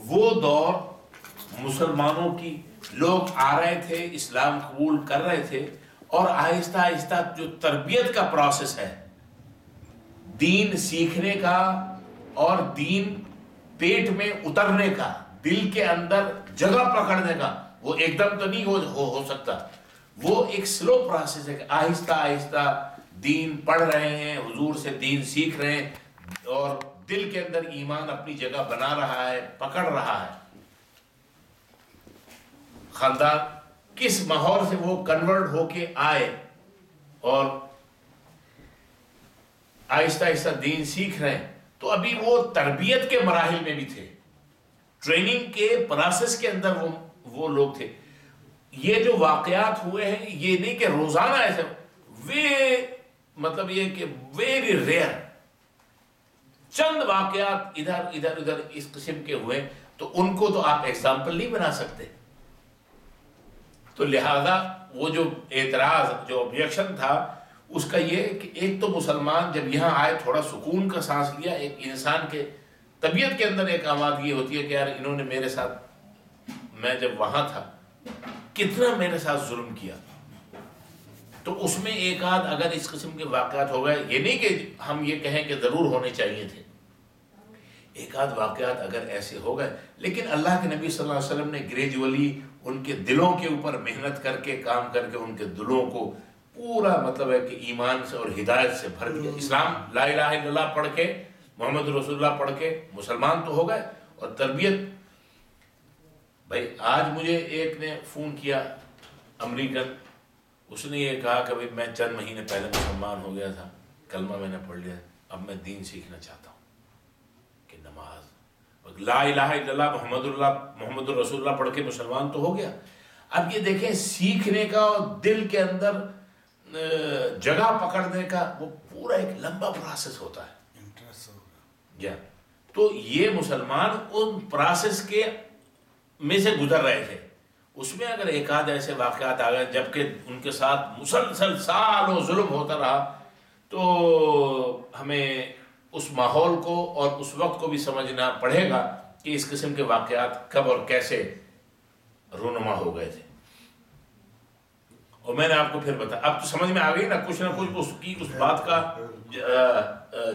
وہ دور مسلمانوں کی لوگ آ رہے تھے، اسلام قبول کر رہے تھے، اور آہستہ آہستہ جو تربیت کا پروسیس ہے دین سیکھنے کا اور دین پیٹ میں اترنے کا، دل کے اندر جگہ پکڑنے کا، وہ ایک دم تو نہیں ہو سکتا. وہ ایک سلو پروسیس ہے کہ آہستہ آہستہ دین پڑھ رہے ہیں، حضور سے دین سیکھ رہے ہیں، اور دل کے اندر ایمان اپنی جگہ بنا رہا ہے، پکڑ رہا ہے. خاندان کس ماحول سے وہ کنورٹ ہو کے آئے اور آہستہ آہستہ دین سیکھ رہے ہیں، تو ابھی وہ تربیت کے مراحل میں بھی تھے، ٹریننگ کے پروسیس کے اندر وہ لوگ تھے. یہ جو واقعات ہوئے ہیں یہ نہیں کہ روزانہ ایسے، مطلب یہ کہ ویری ریئر چند واقعات ادھر اس قسم کے ہوئے، تو ان کو تو آپ ایگزامپل نہیں بنا سکتے. تو لہذا وہ جو اعتراض، جو آبجیکشن تھا اس کا یہ کہ ایک تو مسلمان جب یہاں آئے تھوڑا سکون کا سانس لیا. ایک انسان کے طبیعت کے اندر ایک آمادگی ہوتی ہے کہ یار انہوں نے میرے ساتھ، میں جب وہاں تھا کتنا میرے ساتھ ظلم کیا. تو اس میں ایک آدھ اگر اس قسم کے واقعات ہو گئے، یہ نہیں کہ ہم یہ کہیں کہ ضرور ہونے چاہیے تھے، ایک آدھ واقعات اگر ایسے ہو گئے، لیکن اللہ کے نبی صلی اللہ علیہ وسلم نے گریجولی ان کے دلوں کے اوپر محنت کر کے، کام کر کے ان کے دلوں کو پورا مطلب ہے کہ ایمان سے اور ہدایت سے بھر دیا. اسلام لا الہ الا اللہ پڑھ کے، محمد رسول اللہ پڑھ کے مسلمان تو ہو گئے. اور تربیت، بھائی آج مجھے ایک نے فون کیا امریکن، اس نے یہ کہا کہ بھائی میں چند مہینے پہلے مسلمان ہو گیا تھا، کلمہ میں نے پڑھ لیا، اب میں دین سیکھنا چاہتا ہوں کہ نماز لا الہ الا اللہ محمد رسول اللہ پڑھ کے مسلمان تو ہو گیا. اب یہ دیکھیں سیکھنے کا اور دل کے اندر جگہ پکڑنے کا وہ پورا ایک لمبا پروسیس ہوتا ہے. تو یہ مسلمان ان پروسیس کے میں سے گزر رہے تھے. اس میں اگر ایک آدھ ایسے واقعات آ گئے جبکہ ان کے ساتھ مسلسل سالوں ظلم ہوتا رہا، تو ہمیں اس ماحول کو اور اس وقت کو بھی سمجھنا پڑے گا کہ اس قسم کے واقعات کب اور کیسے رونما ہو گئے تھے. اور میں نے آپ کو پھر بتایا، اب تو سمجھ میں آ گئی نا کچھ اس بات کا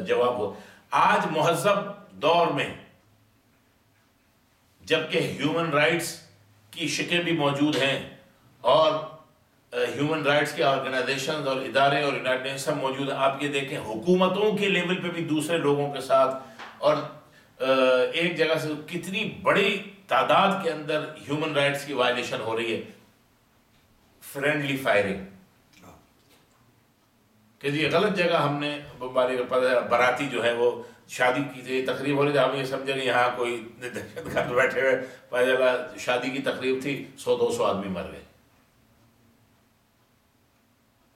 جواب ہو. آج مہذب دور میں جبکہ ہیومن رائٹس کی شکیں بھی موجود ہیں اور ہیومن رائٹس کے آرگنائزیشنز اور ادارے اور یونائٹڈ نیشن سب موجود ہیں، آپ یہ دیکھیں حکومتوں کے لیول پہ بھی دوسرے لوگوں کے ساتھ اور ایک جگہ سے کتنی بڑی تعداد کے اندر ہیومن رائٹس کی وائلیشن ہو رہی ہے. فرینڈلی فائرنگ کہ جی غلط جگہ ہم نے باراتی جو ہے وہ شادی کی تقریب ہو رہی تھی، ہم یہ سمجھے کہ یہاں کوئی دہشت گرد بیٹھے ہوئے، شادی کی تقریب تھی، 100-200 آدمی مر گئے.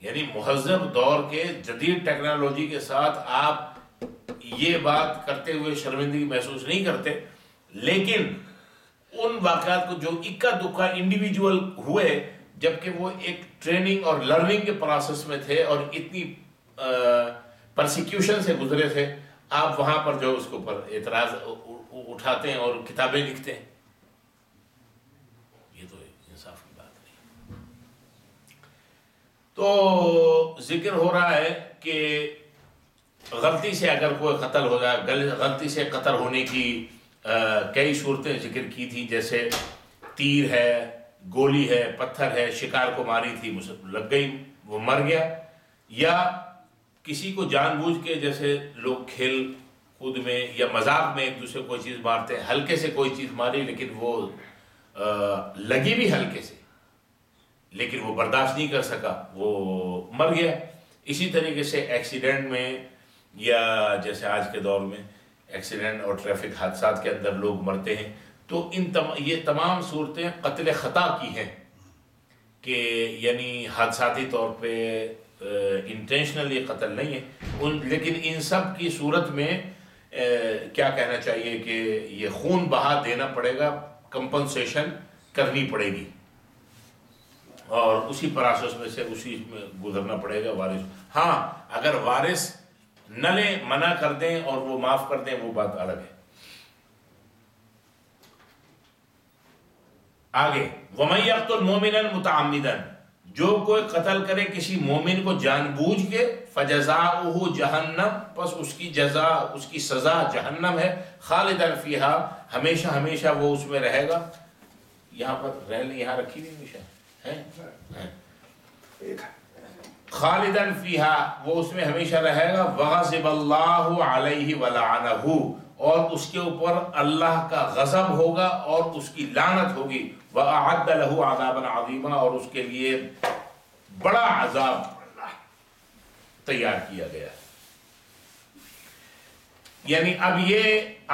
یعنی مہذب دور کے جدید ٹیکنالوجی کے ساتھ آپ یہ بات کرتے ہوئے شرمندگی محسوس نہیں کرتے، لیکن ان واقعات کو جو اکا دکا انڈیویجول ہوئے جبکہ وہ ایک ٹریننگ اور لرننگ کے پروسیس میں تھے اور اتنی پرسیکیوشن سے گزرے تھے، آپ وہاں پر جو اس کے اوپر اعتراض اٹھاتے ہیں اور کتابیں لکھتے ہیں، یہ تو انصاف کی بات نہیں. تو ذکر ہو رہا ہے کہ غلطی سے اگر کوئی قتل ہو جائے، غلطی سے قتل ہونے کی کئی صورتیں ذکر کی تھی، جیسے تیر ہے، گولی ہے، پتھر ہے، شکار کو ماری تھی لگ گئی وہ مر گیا، یا کسی کو جان بوجھ کے جیسے لوگ کھیل کود میں یا مذاق میں ایک دوسرے کو کوئی چیز مارتے ہیں، ہلکے سے کوئی چیز ماری لیکن وہ لگی بھی ہلکے سے لیکن وہ برداشت نہیں کر سکا، وہ مر گیا. اسی طریقے سے ایکسیڈنٹ میں یا جیسے آج کے دور میں ایکسیڈنٹ اور ٹریفک حادثات کے اندر لوگ مرتے ہیں، تو یہ تمام صورتیں قتل خطا کی ہیں کہ یعنی حادثاتی طور پہ انٹینشنل یہ قتل نہیں ہے. لیکن ان سب کی صورت میں کیا کہنا چاہیے کہ یہ خون بہا دینا پڑے گا، کمپنسیشن کرنی پڑے گی اور اسی پروسیس میں سے اسی میں گزرنا پڑے گا وارث. ہاں اگر وارث نہ لیں، منع کر دیں اور وہ معاف کر دیں وہ بات الگ ہے. آگے وَمَن يَقْتُلْ مُؤْمِنًا مُتَعَمِّدًا، جو کوئی قتل کرے کسی مومن کو جان بوجھ کے، فَجَزَاؤُهُ جہنم، پس اس کی جزا، اس کی سزا جہنم ہے، خالدًا فیہا، ہمیشہ ہمیشہ وہ اس میں رہے گا. یہاں پر رہ لیں، یہاں رکھی نہیں ہمیشہ ہے، خالدًا فیہا، وہ اس میں ہمیشہ رہے گا. وَغَضِبَ اللَّهُ عَلَيْهِ وَلَعَنَهُ، اور اس کے اوپر اللہ کا غضب ہوگا اور اس کی لعنت ہوگی. وَأَعَدَّ لَهُ عَذَابًا عَظِيمًا، اور اس کے لیے بڑا عذاب تیار کیا گیا. یعنی اب یہ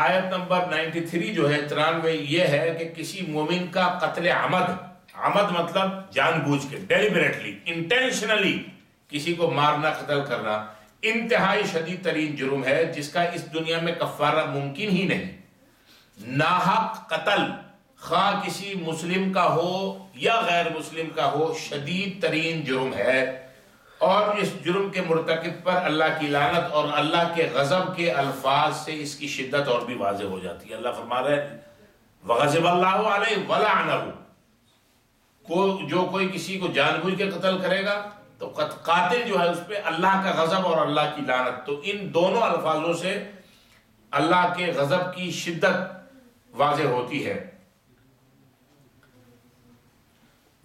آیت نمبر 93 جو ہے 93 یہ ہے کہ کسی مومن کا قتل عمد، عمد مطلب جان بوجھ کے، ڈیلیبریٹلی، انٹینشنلی کسی کو مارنا، قتل کرنا، انتہائی شدید ترین جرم ہے جس کا اس دنیا میں کفارہ ممکن ہی نہیں. ناحق قتل، خواہ کسی مسلم کا ہو یا غیر مسلم کا ہو، شدید ترین جرم ہے، اور اس جرم کے مرتکب پر اللہ کی لعنت اور اللہ کے غضب کے الفاظ سے اس کی شدت اور بھی واضح ہو جاتی ہے. اللہ فرما رہے ہیں وَغَضِبَ اللَّهُ عَلَيْهِ وَلَعْنَهُ، جو کوئی کسی کو جان بوجھ کے قتل کرے گا تو قاتل جو ہے اس پہ اللہ کا غضب اور اللہ کی لعنت. تو ان دونوں الفاظوں سے اللہ کے غضب کی شدت واضح ہوتی ہے.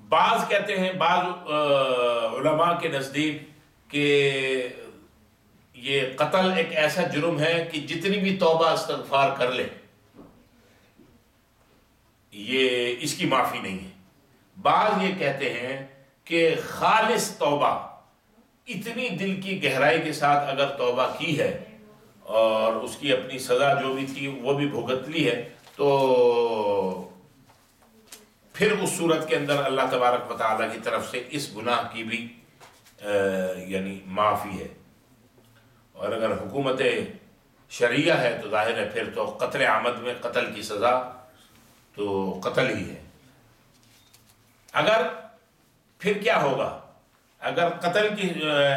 بعض کہتے ہیں، بعض علماء کے نزدیک کہ یہ قتل ایک ایسا جرم ہے کہ جتنی بھی توبہ استغفار کر لے یہ اس کی معافی نہیں ہے. بعض یہ کہتے ہیں کہ خالص توبہ، اتنی دل کی گہرائی کے ساتھ اگر توبہ کی ہے اور اس کی اپنی سزا جو بھی تھی وہ بھی بھگت لی ہے، تو پھر اس صورت کے اندر اللہ تبارک و تعالیٰ کی طرف سے اس گناہ کی بھی یعنی معافی ہے. اور اگر حکومت شریعہ ہے تو ظاہر ہے پھر تو قتل عمد میں قتل کی سزا تو قتل ہی ہے. اگر پھر کیا ہوگا اگر قتل کی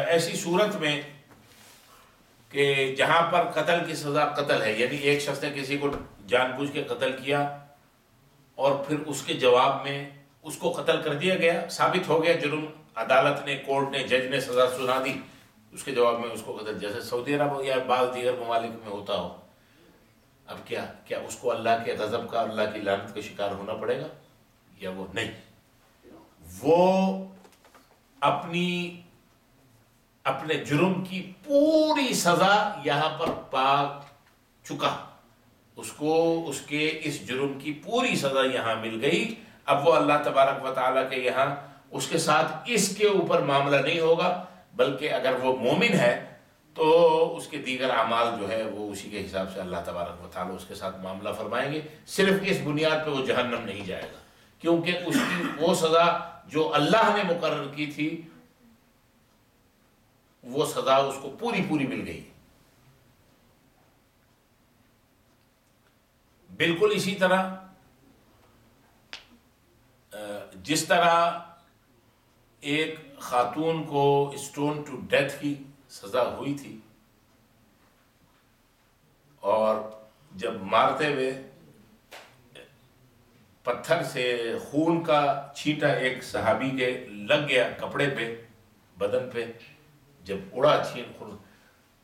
ایسی صورت میں کہ جہاں پر قتل کی سزا قتل ہے، یعنی ایک شخص نے کسی کو جان بوجھ کے قتل کیا اور پھر اس کے جواب میں اس کو قتل کر دیا گیا، ثابت ہو گیا جرم، عدالت نے، کورٹ نے، جج نے سزا سنا دی، اس کے جواب میں اس کو قتل، جیسے سعودی عرب یا بعض دیگر ممالک میں ہوتا ہو. اب کیا اس کو اللہ کے غضب کا، اللہ کی لعنت کا شکار ہونا پڑے گا یا وہ نہیں؟ وہ اپنے جرم کی پوری سزا یہاں پر پا چکا، اس کو اس کے اس جرم کی پوری سزا یہاں مل گئی. اب وہ اللہ تبارک و تعالیٰ کے یہاں اس کے ساتھ اس کے اوپر معاملہ نہیں ہوگا، بلکہ اگر وہ مومن ہے تو اس کے دیگر اعمال جو ہے وہ اسی کے حساب سے اللہ تبارک و تعالیٰ اس کے ساتھ معاملہ فرمائیں گے. صرف اس بنیاد پہ وہ جہنم نہیں جائے گا، کیونکہ اس کی وہ سزا جو اللہ نے مقرر کی تھی وہ سزا اس کو پوری مل گئی. بالکل اسی طرح جس طرح ایک خاتون کو اسٹون ٹو ڈیتھ کی سزا ہوئی تھی اور جب مارتے ہوئے پتھر سے خون کا چھینٹا ایک صحابی کے لگ گیا کپڑے پہ، بدن پہ، جب اڑا خون،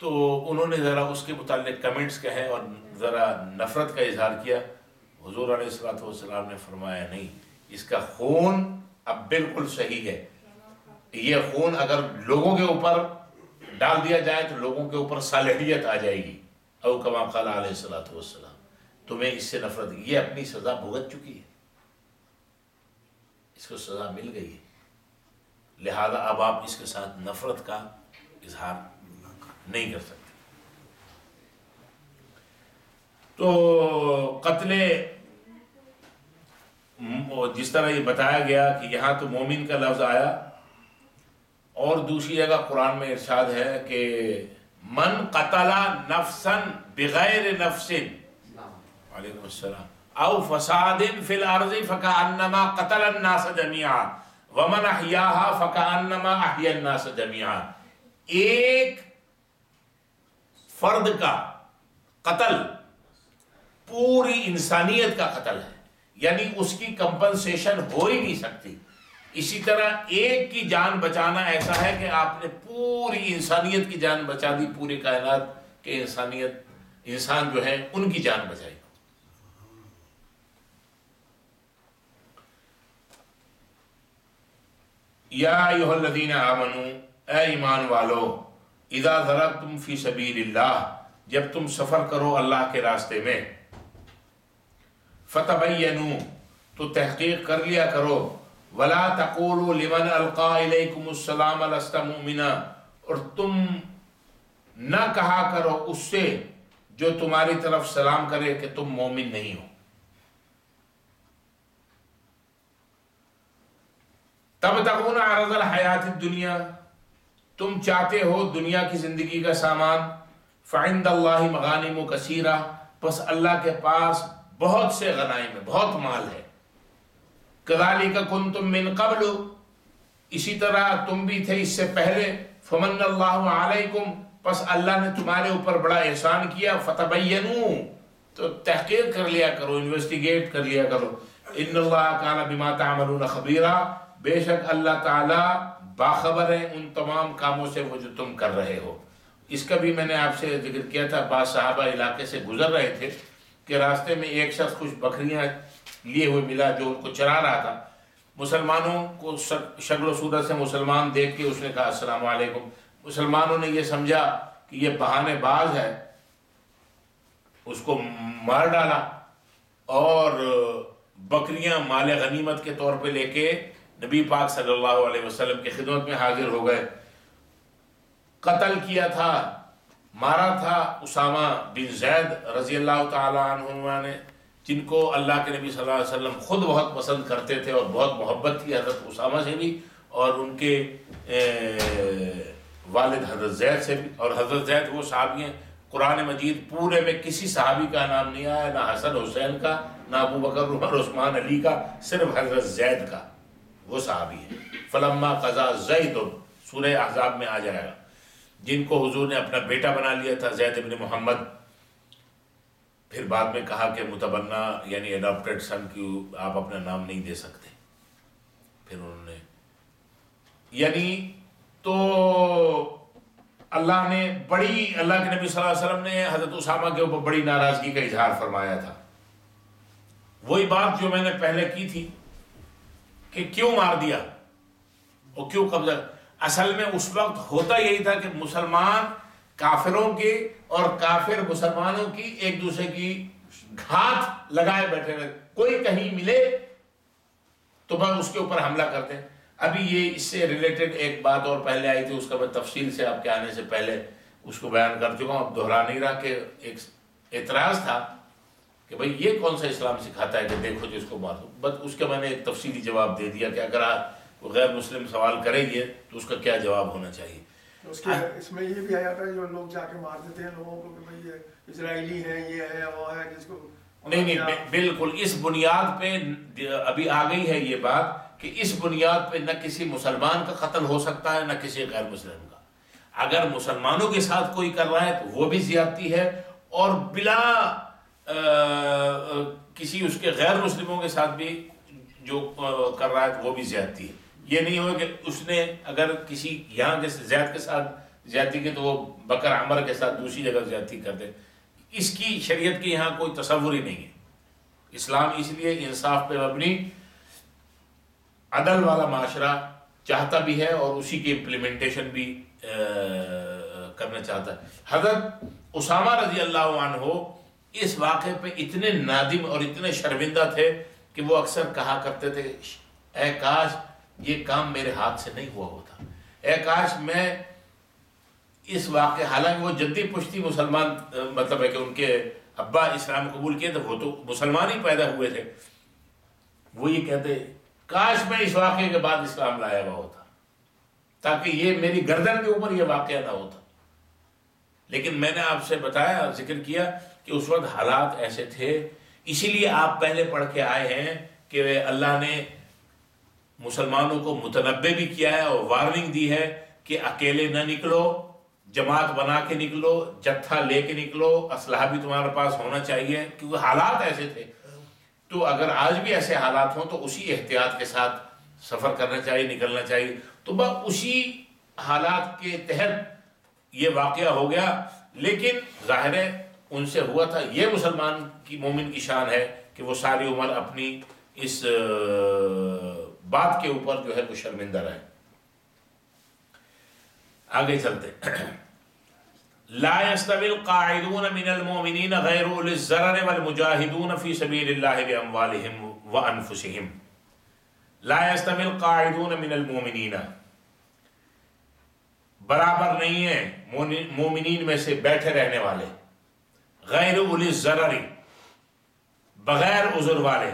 تو انہوں نے ذرا اس کے متعلق کمنٹس کہے اور ذرا نفرت کا اظہار کیا. حضور علیہ الصلوۃ والسلام نے فرمایا نہیں، اس کا خون اب بالکل صحیح ہے. یہ خون اگر لوگوں کے اوپر ڈال دیا جائے تو لوگوں کے اوپر صالحیت آ جائے گی. او کما قال علیہ الصلوۃ والسلام، تمہیں اس سے نفرت، یہ اپنی سزا بھگت چکی ہے، اس کو سزا مل گئی ہے، لہذا اب آپ اس کے ساتھ نفرت کا اظہار نہیں کر سکتے. تو قتل جس طرح یہ بتایا گیا کہ یہاں تو مومن کا لفظ آیا، اور دوسری جگہ قرآن میں ارشاد ہے کہ من قتل نفسا بغیر نفس، علیکم السلام، او فساد فی الارض فکأنما قتل الناس جميعا ومن احیاها فکأنما احیا الناس جميعا. ایک فرد کا قتل پوری انسانیت کا قتل ہے، یعنی اس کی کمپنسیشن ہو ہی نہیں سکتی. اسی طرح ایک کی جان بچانا ایسا ہے کہ آپ نے پوری انسانیت کی جان بچا دی، پوری کائنات کے انسان جو ہے ان کی جان بچائی. یا ایھا الذین آمنوا، اے ایمان والو، اذا ضربتم فی سبیل اللہ، جب تم سفر کرو اللہ کے راستے میں، فتبینوا، تو تحقیق کر لیا کرو، ولا تقولوا لمن القى الیکم السلام لست مؤمنا، اور تم نہ کہا کرو اس سے جو تمہاری طرف سلام کرے کہ تم مومن نہیں ہو. تبتغون عرض الحیات الدنیا، تم چاہتے ہو دنیا کی زندگی کا سامان، فعند اللہ مغانم کثیرہ، پس اللہ کے پاس بہت سے غنائم ہے، بہت مال ہے. کذالک کنتم من قبل، اسی طرح تم بھی تھے اس سے پہلے، فمن اللہ علیکم، پس اللہ نے تمہارے اوپر بڑا احسان کیا، فتبینوا، تو تحقیق کر لیا کرو، انویسٹیگیٹ کر لیا کرو. ان اللہ کان بما تعملون خبیرا، بے شک اللہ تعالیٰ باخبر ہے ان تمام کاموں سے وہ جو تم کر رہے ہو. اس کا بھی میں نے آپ سے ذکر کیا تھا. بعض صحابہ علاقے سے گزر رہے تھے کہ راستے میں ایک شخص کچھ بکریاں لیے ہوئے ملا جو ان کو چرا رہا تھا. مسلمانوں کو شکل و صورت سے مسلمان دیکھ کے اس نے کہا السلام علیکم. مسلمانوں نے یہ سمجھا کہ یہ بہانے باز ہے، اس کو مار ڈالا اور بکریاں مال غنیمت کے طور پہ لے کے نبی پاک صلی اللہ علیہ وسلم کی خدمت میں حاضر ہو گئے. قتل کیا تھا، مارا تھا اسامہ بن زید رضی اللہ تعالی عنہ نے، جن کو اللہ کے نبی صلی اللہ علیہ وسلم خود بہت پسند کرتے تھے اور بہت محبت تھی حضرت اسامہ سے بھی اور ان کے والد حضرت زید سے بھی. اور حضرت زید وہ صحابی ہیں، قرآن مجید پورے میں کسی صحابی کا نام نہیں آیا، نہ حسن حسین کا، نہ ابو بکر عمر عثمان علی کا، صرف حضرت زید کا، وہ صحابی ہیں. فلما قضا زید، سورہ احزاب میں آ جائے گا، جن کو حضور نے اپنا بیٹا بنا لیا تھا، زید بن محمد. پھر بعد میں کہا کہ متبنہ یعنی اڈاپٹڈ سن کی آپ اپنا نام نہیں دے سکتے. پھر انہوں نے یعنی تو اللہ نے اللہ کے نبی صلی اللہ علیہ وسلم نے حضرت اسامہ کے اوپر بڑی ناراضگی کا اظہار فرمایا تھا. وہی بات جو میں نے پہلے کی تھی کہ کیوں مار دیا اور کیوں قبضہ. اصل میں اس وقت ہوتا یہی تھا کہ مسلمان کافروں کے اور کافر مسلمانوں کی ایک دوسرے کی گھات لگائے بیٹھے رہے. کوئی کہیں ملے تو بس اس کے اوپر حملہ کرتے. ابھی یہ اس سے ریلیٹڈ ایک بات اور پہلے آئی تھی، اس کا میں تفصیل سے آپ کے آنے سے پہلے اس کو بیان کر چکا ہوں، اب دہرا نہیں رہا. کہ ایک اعتراض تھا کہ بھئی یہ کون سا اسلام سکھاتا ہے کہ دیکھو جو اس کو مار دو. بس اس کا میں نے ایک تفصیلی جواب دے دیا کہ اگر آپ غیر مسلم سوال کریں گے تو اس کا کیا جواب ہونا چاہیے. اس میں یہ بھی آیا تھا جو لوگ جا کے مار دیتے ہیں لوگوں کو کہ بھئی یہ اسرائیلی ہے، یہ ہے، وہ ہے، جس کو نہیں بالکل اس بنیاد پہ ابھی آ گئی ہے یہ بات کہ اس بنیاد پہ نہ کسی مسلمان کا قتل ہو سکتا ہے نہ کسی غیر مسلم کا. اگر مسلمانوں کے ساتھ کوئی کر رہا ہے تو وہ بھی زیادتی ہے، اور بلا کسی اس کے غیر مسلموں کے ساتھ بھی جو کر رہا ہے تو وہ بھی زیادتی ہے. یہ نہیں ہو کہ اس نے اگر کسی یہاں کے زید کے ساتھ زیادتی کی تو وہ بکر عمر کے ساتھ دوسری جگہ زیادتی کر دے. اس کی شریعت کے یہاں کوئی تصور ہی نہیں ہے. اسلام اس لیے انصاف پہ مبنی عدل والا معاشرہ چاہتا بھی ہے اور اسی کی امپلیمنٹیشن بھی کرنا چاہتا ہے. حضرت اسامہ رضی اللہ عنہ اس واقعے پہ اتنے نادم اور اتنے شرمندہ تھے کہ وہ اکثر کہا کرتے تھے اے کاش یہ کام میرے ہاتھ سے نہیں ہوا ہوتا، اے کاش میں اس واقعے، حالانکہ وہ جدی پشتی مسلمان مطلب ہے کہ ان کے ابا اسلام قبول کیے تھے، وہ تو مسلمان ہی پیدا ہوئے تھے. وہ یہ کہتے کاش میں اس واقعے کے بعد اسلام لایا ہوا ہوتا تاکہ یہ میری گردن کے اوپر یہ واقعہ نہ ہوتا. لیکن میں نے آپ سے بتایا، ذکر کیا کہ اس وقت حالات ایسے تھے. اسی لیے آپ پہلے پڑھ کے آئے ہیں کہ اللہ نے مسلمانوں کو متنبع بھی کیا ہے اور وارننگ دی ہے کہ اکیلے نہ نکلو، جماعت بنا کے نکلو، جتھا لے کے نکلو، اسلحہ بھی تمہارے پاس ہونا چاہیے، کیونکہ حالات ایسے تھے. تو اگر آج بھی ایسے حالات ہوں تو اسی احتیاط کے ساتھ سفر کرنا چاہیے، نکلنا چاہیے. تو بس اسی حالات کے تحت یہ واقعہ ہو گیا، لیکن ظاہر ہے ان سے ہوا تھا. یہ مسلمان کی مومن کی شان ہے کہ وہ ساری عمر اپنی اس بات کے اوپر جو ہے وہ شرمندہ رہے. آگے چلتے. لا يستوي القاعدون من المؤمنين غير اولي الضرر والمجاهدون في سبيل الله باموالهم وانفسهم. لا يستوي القاعدون من المؤمنين، برابر نہیں ہیں مومنین میں سے بیٹھے رہنے والے، غیر اولی الضرر بغیر عذر والے،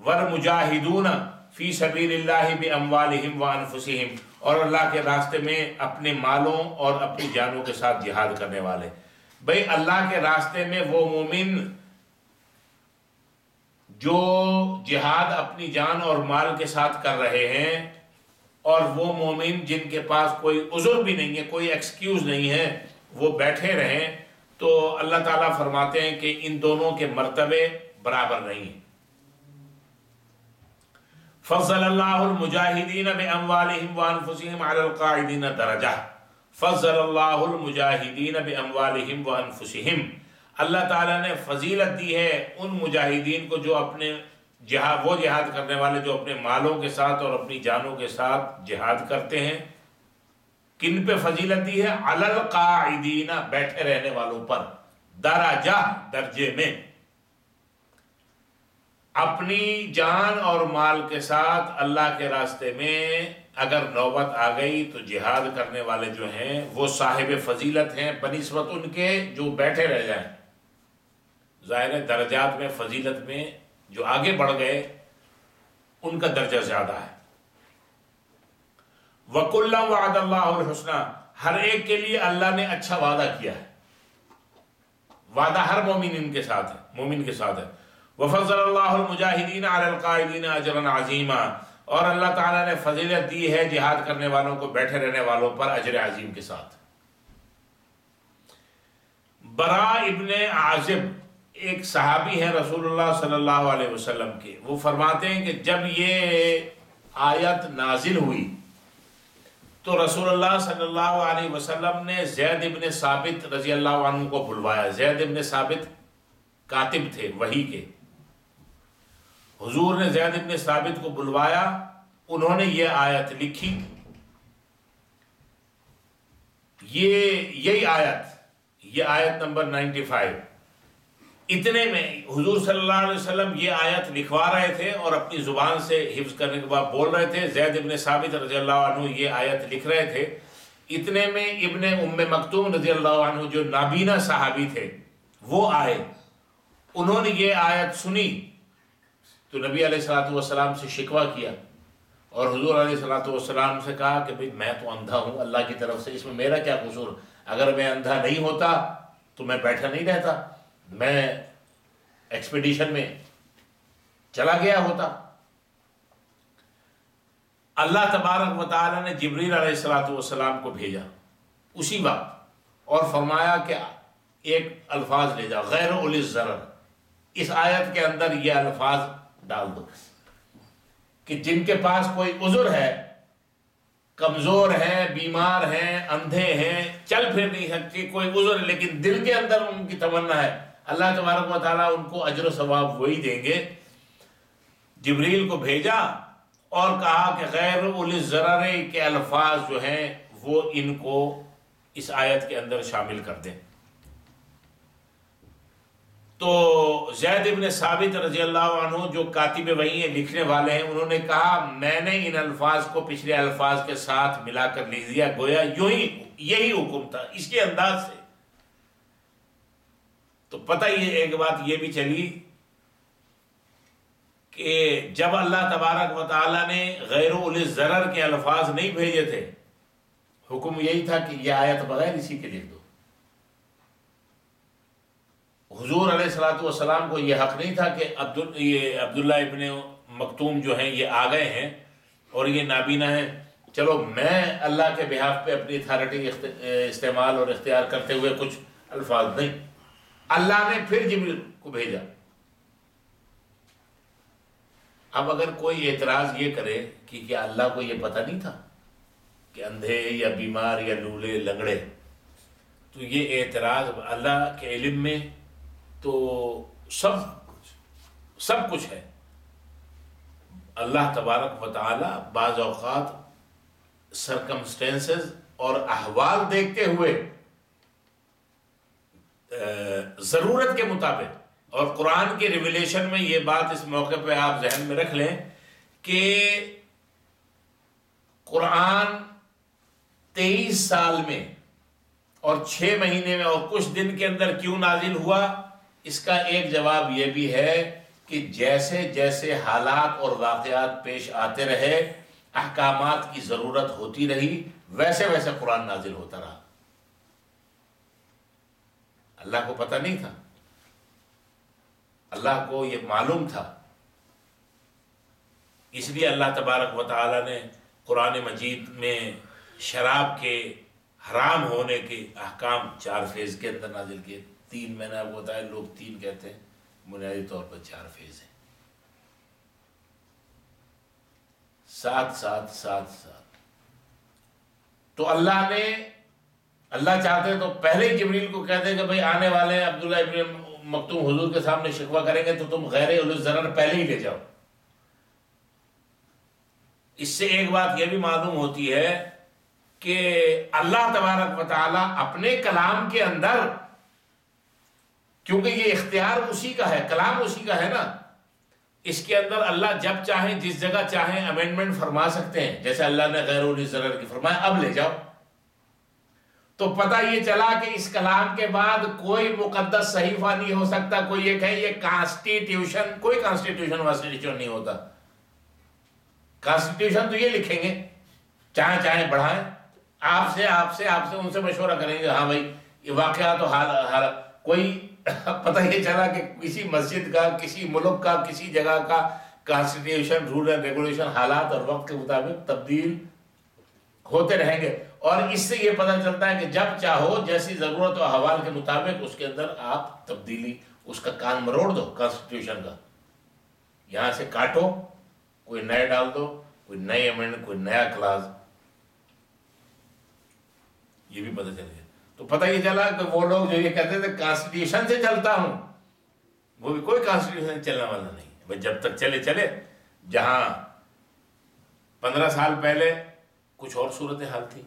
والمجاہدون فی سبیل اللہ باموالہم وانفسہم، اور اللہ کے راستے میں اپنے مالوں اور اپنی جانوں کے ساتھ جہاد کرنے والے. بھئی اللہ کے راستے میں وہ مومن جو جہاد اپنی جان اور مال کے ساتھ کر رہے ہیں، اور وہ مومن جن کے پاس کوئی عذر بھی نہیں ہے، کوئی ایکسکیوز نہیں ہے، وہ بیٹھے رہیں، تو اللہ تعالیٰ فرماتے ہیں کہ ان دونوں کے مرتبے برابر نہیں ہیں. فضل اللہ المجاہدین باموالہم وانفسہم علی القاعدین درجہ. فضل اللہ المجاہدین باموالہم وانفسہم، اللہ تعالیٰ نے فضیلت دی ہے ان مجاہدین کو جو اپنے وہ جہاد کرنے والے جو اپنے مالوں کے ساتھ اور اپنی جانوں کے ساتھ جہاد کرتے ہیں. کن پہ فضیلت دی ہے؟ علی القاعدین، بیٹھے رہنے والوں پر، درجہ درجے میں. اپنی جان اور مال کے ساتھ اللہ کے راستے میں اگر نوبت آ گئی تو جہاد کرنے والے جو ہیں وہ صاحب فضیلت ہیں بنسبت ان کے جو بیٹھے رہ جائیں. ظاہر درجات میں فضیلت میں جو آگے بڑھ گئے ان کا درجہ زیادہ ہے. وَكُلًّا وَعَدَ اللَّهُ الْحُسْنَى، ہر ایک کے لیے اللہ نے اچھا وعدہ کیا ہے. وعدہ ہر مومن کے ساتھ ہے، مومن کے ساتھ ہے. وَفَضَّلَ اللَّهُ الْمُجَاهِدِينَ عَلَى الْقَاعِدِينَ أَجْرًا عَظِيمًا، اور اللہ تعالیٰ نے فضیلت دی ہے جہاد کرنے والوں کو بیٹھے رہنے والوں پر اجر عظیم کے ساتھ. براء ابن عازب ایک صحابی ہیں رسول اللہ صلی اللہ علیہ وسلم کے، وہ فرماتے ہیں کہ جب یہ آیت نازل ہوئی تو رسول اللہ صلی اللہ علیہ وسلم نے زید ابن ثابت رضی اللہ عنہ کو بلوایا. زید ابن ثابت کاتب تھے وحی کے. حضور نے زید ابن ثابت کو بلوایا، انہوں نے یہ آیت لکھی. یہی آیت نمبر 95. اتنے میں حضور صلی اللہ علیہ وسلم یہ آیت لکھوا رہے تھے اور اپنی زبان سے حفظ کرنے کے بعد بول رہے تھے. زید ابن ثابت رضی اللہ عنہ یہ آیت لکھ رہے تھے. اتنے میں ابن ام مکتوم رضی اللہ عنہ جو نابینا صحابی تھے وہ آئے. انہوں نے یہ آیت سنی تو نبی علیہ الصلوۃ والسلام سے شکوہ کیا اور حضور علیہ الصلوۃ والسلام سے کہا کہ بھئی میں تو اندھا ہوں اللہ کی طرف سے، اس میں میرا کیا قصور؟ اگر میں اندھا نہیں ہوتا تو میں بیٹھا نہیں رہتا، میں ایکسپیڈیشن میں چلا گیا ہوتا. اللہ تبارک و تعالی نے جبریل علیہ الصلوۃ والسلام کو بھیجا اسی وقت اور فرمایا کہ ایک الفاظ لے جاؤ، غیر اولی الضرر. اس آیت کے اندر یہ الفاظ ڈال دو کہ جن کے پاس کوئی عذر ہے، کمزور ہیں، بیمار ہیں، اندھے ہیں، چل پھر نہیں سکتے، کوئی عذر ہے لیکن دل کے اندر ان کی تمنا ہے، اللہ تبارک و تعالیٰ ان کو اجر و ثواب وہی دیں گے. جبریل کو بھیجا اور کہا کہ غیر اولی الضرر کے الفاظ جو ہیں وہ ان کو اس آیت کے اندر شامل کر دیں. تو زید ابن ثابت رضی اللہ عنہ جو کاتب وحی ہیں، لکھنے والے ہیں، انہوں نے کہا میں نے ان الفاظ کو پچھلے الفاظ کے ساتھ ملا کر لکھ دیا، گویا یہی حکم تھا اس کے انداز سے. تو پتہ یہ ایک بات یہ بھی چلی کہ جب اللہ تبارک و تعالیٰ نے غیر اولی الضرر کے الفاظ نہیں بھیجے تھے، حکم یہی تھا کہ یہ آیت بغیر اسی کے لکھ دو. حضور علیہ الصلوۃ والسلام کو یہ حق نہیں تھا کہ عبداللہ ابن مکتوم جو ہیں یہ آ گئے ہیں اور یہ نابینا ہیں، چلو میں اللہ کے بہاف پہ اپنی اتھارٹی استعمال اور اختیار کرتے ہوئے کچھ الفاظ نہیں. اللہ نے پھر جبریل کو بھیجا اب اگر کوئی اعتراض یہ کرے کہ کیا اللہ کو یہ پتہ نہیں تھا کہ اندھے یا بیمار یا لولے لنگڑے، تو یہ اعتراض اللہ کے علم میں تو سب کچھ ہے. اللہ تبارک و تعالی بعض اوقات سرکمسٹینسز اور احوال دیکھتے ہوئے ضرورت کے مطابق، اور قرآن کے ریویلیشن میں یہ بات اس موقع پہ آپ ذہن میں رکھ لیں کہ قرآن 23 سال میں اور 6 مہینے میں اور کچھ دن کے اندر کیوں نازل ہوا، اس کا ایک جواب یہ بھی ہے کہ جیسے جیسے حالات اور واقعات پیش آتے رہے، احکامات کی ضرورت ہوتی رہی، ویسے ویسے قرآن نازل ہوتا رہا. اللہ کو پتہ نہیں تھا، اللہ کو یہ معلوم تھا. اس لیے اللہ تبارک و تعالی نے قرآن مجید میں شراب کے حرام ہونے کے احکام 4 فیز کے اندر نازل کیے. 3 میں نے آپ کو بتایا، لوگ 3 کہتے ہیں، بنیادی طور پر 4 فیز ہیں. ساتھ. تو اللہ چاہتے تو پہلے ہی جبریل کو کہتے کہ بھئی آنے والے ہیں عبداللہ ابن مکتوم حضور کے سامنے شکوہ کریں گے تو تم غیر اولو الضرر پہلے ہی لے جاؤ. اس سے ایک بات یہ بھی معلوم ہوتی ہے کہ اللہ تبارک و تعالی اپنے کلام کے اندر، کیونکہ یہ اختیار اسی کا ہے، کلام اسی کا ہے نا، اس کے اندر اللہ جب چاہیں جس جگہ چاہیں امینڈمنٹ فرما سکتے ہیں. جیسے اللہ نے غیر اولی ضرر کی فرمایا اب لے جاؤ، تو پتہ یہ چلا کہ اس کلام کے بعد کوئی مقدس صحیفہ نہیں ہو سکتا. کوئی یہ کہے یہ کانسٹیٹیوشن، کوئی کانسٹیٹیوشن وانسٹیٹیوشن نہیں ہوتا. کانسٹیٹیوشن تو یہ لکھیں گے، چاہیں بڑھائیں، آپ سے ان سے مشورہ کریں گے، ہاں بھائی یہ واقعہ تو حال کوئی پتہ یہ چلا کہ کسی مسجد کا، کسی ملک کا، کسی جگہ کا کانسٹیٹیوشن، رول اینڈ ریگولیشن حالات اور وقت کے مطابق تبدیل ہوتے رہیں گے. اور اس سے یہ پتہ چلتا ہے کہ جب چاہو جیسی ضرورت و احوال کے مطابق اس کے اندر آپ تبدیلی، اس کا کان مروڑ دو کانسٹیٹیوشن کا، یہاں سے کاٹو، کوئی نئے ڈال دو، کوئی نئے امینڈ، کوئی نیا کلاز. یہ بھی پتہ چل گیا. تو پتہ یہ چلا کہ وہ لوگ جو یہ کہتے تھے کانسٹیٹیوشن سے چلتا ہوں، وہ بھی کوئی کانسٹیٹیوشن سے چلنے والا نہیں. بھائی جب تک چلے، جہاں 15 سال پہلے کچھ اور صورتحال تھی،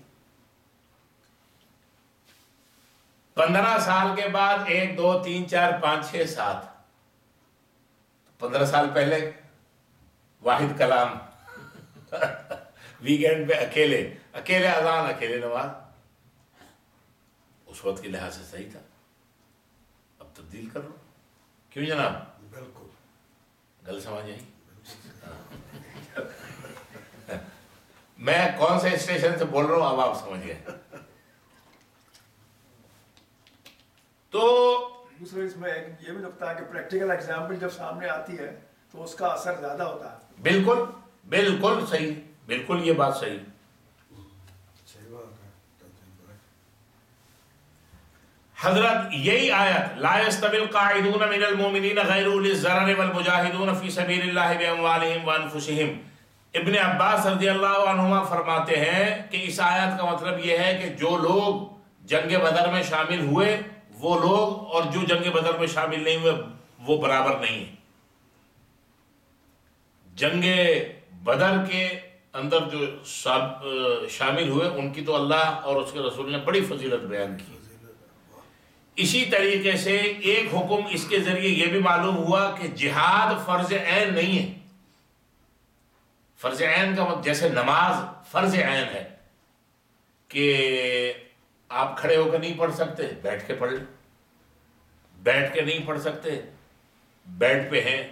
15 سال کے بعد 1 2 3 4 5 6 7، 15 سال پہلے واحد کلام، ویکینڈ پہ اکیلے اذان، اکیلے نماز. اس وقت کے لحاظ سے صحیح تھا. اب تبدیل کر لو. کیوں جناب؟ بالکل گل سمجھ آئی؟ میں کون سے اسٹیشن سے بول رہا ہوں اب آپ سمجھ گئے. تو دوسرے اس میں یہ بھی نکتہ ہے کہ پریکٹیکل ایگزامپل جب سامنے آتی ہے تو اس کا اثر زیادہ ہوتا ہے. بالکل صحیح، بالکل یہ بات صحیح. حضرت یہی آیت لا يستوي القاعدون من المؤمنین غیر اولی الضرر والمجاہدون فی سبیل اللہ باموالہم وانفسہم. ابن عباس رضی اللہ عنہما فرماتے ہیں کہ اس آیت کا مطلب یہ ہے کہ جو لوگ جنگ بدر میں شامل ہوئے وہ لوگ اور جو جنگ بدر میں شامل نہیں ہوئے وہ برابر نہیں ہیں. جنگ بدر کے اندر جو شامل ہوئے ان کی تو اللہ اور اس کے رسول نے بڑی فضیلت بیان کی. اسی طریقے سے ایک حکم اس کے ذریعے یہ بھی معلوم ہوا کہ جہاد فرض عین نہیں ہے. فرض عین کا مطلب جیسے نماز فرض عین ہے کہ آپ کھڑے ہو کر نہیں پڑھ سکتے، بیٹھ کے پڑھ لیں. بیٹھ کے نہیں پڑھ سکتے، بیڈ پہ ہیں،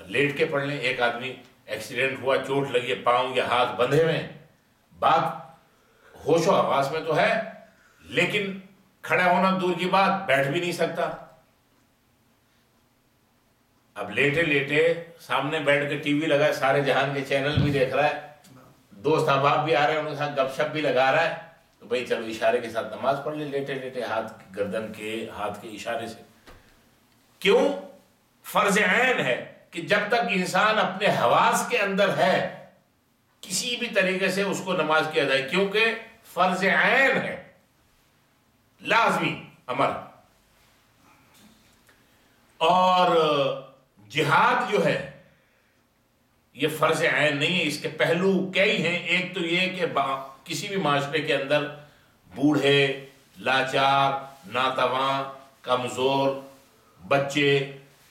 لیٹ کے پڑھ لیں. ایک آدمی ایکسیڈنٹ ہوا، چوٹ لگی ہے، پاؤں یا ہاتھ بندھے ہوئے ہیں، بات ہوش و حواس میں تو ہے لیکن کھڑا ہونا دور کی بات، بیٹھ بھی نہیں سکتا. اب لیٹے سامنے بیٹھ کے ٹی وی لگا ہے، سارے جہان کے چینل بھی دیکھ رہا ہے، دوست احباب بھی آ رہے ہیں، ان کے ساتھ گپ شپ بھی لگا رہا ہے، تو بھائی چلو اشارے کے ساتھ نماز پڑھ لے، لیٹے ہاتھ گردن کے ہاتھ کے اشارے سے. کیوں؟ فرض عین ہے. کہ جب تک انسان اپنے حواس کے اندر ہے کسی بھی طریقے سے اس کو نماز کی ادائیگی، کیونکہ فرض عین ہے، لازمی امر. اور جہاد جو ہے یہ فرض عین نہیں ہے، اس کے پہلو کئی ہیں. ایک تو یہ کہ کسی بھی معاشرے کے اندر بوڑھے، لاچار، ناتواں، کمزور، بچے،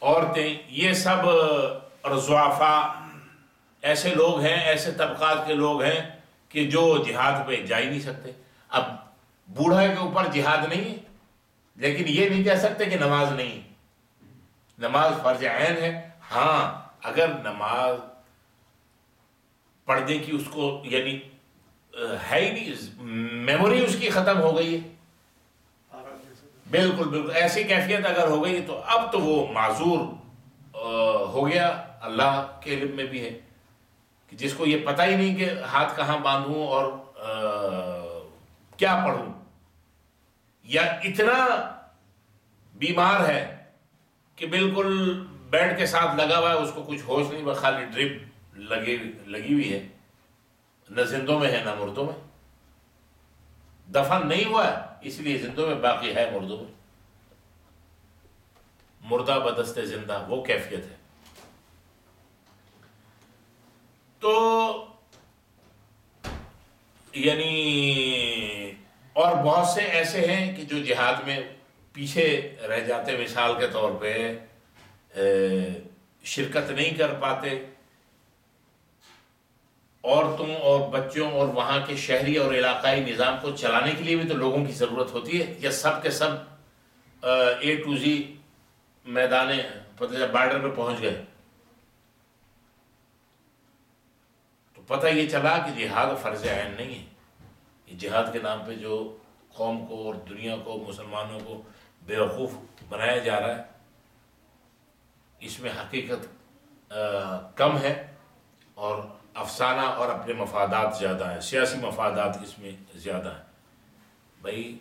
عورتیں، یہ سب اور ضعفاء ایسے لوگ ہیں، ایسے طبقات کے لوگ ہیں کہ جو جہاد پہ جا ہی نہیں سکتے. اب بوڑھا کے اوپر جہاد نہیں ہے، لیکن یہ نہیں کہہ سکتے کہ نماز نہیں ہے. نماز فرض عین ہے. ہاں اگر نماز پڑھنے کی اس کو یعنی ہے ہی نہیں، میموری اس کی ختم ہو گئی ہے، بالکل بالکل ایسی کیفیت اگر ہو گئی تو اب تو وہ معذور ہو گیا. اللہ کے علم میں بھی ہے کہ جس کو یہ پتہ ہی نہیں کہ ہاتھ کہاں باندھوں اور کیا پڑھوں، یا اتنا بیمار ہے کہ بالکل بیڈ کے ساتھ لگا ہوا ہے، اس کو کچھ ہوش نہیں، بس خالی ڈرپ لگی ہوئی ہے، نہ زندوں میں ہے نہ مردوں میں. دفن نہیں ہوا ہے اس لیے زندوں میں، باقی ہے مردوں میں. مردہ بدست زندہ، وہ کیفیت ہے. تو یعنی اور بہت سے ایسے ہیں کہ جو جہاد میں پیچھے رہ جاتے، مثال کے طور پہ شرکت نہیں کر پاتے. عورتوں اور بچوں اور وہاں کے شہری اور علاقائی نظام کو چلانے کے لیے بھی تو لوگوں کی ضرورت ہوتی ہے. یا سب کے سب A to Z میدان فتح بارڈر پہ پہنچ گئے تو پتہ یہ چلا کہ جہاد فرض عین نہیں ہے. یہ جہاد کے نام پہ جو قوم کو اور دنیا کو، مسلمانوں کو بیوقوف بنایا جا رہا ہے، اس میں حقیقت کم ہے اور افسانہ اور اپنے مفادات زیادہ ہیں، سیاسی مفادات اس میں زیادہ ہیں. بھائی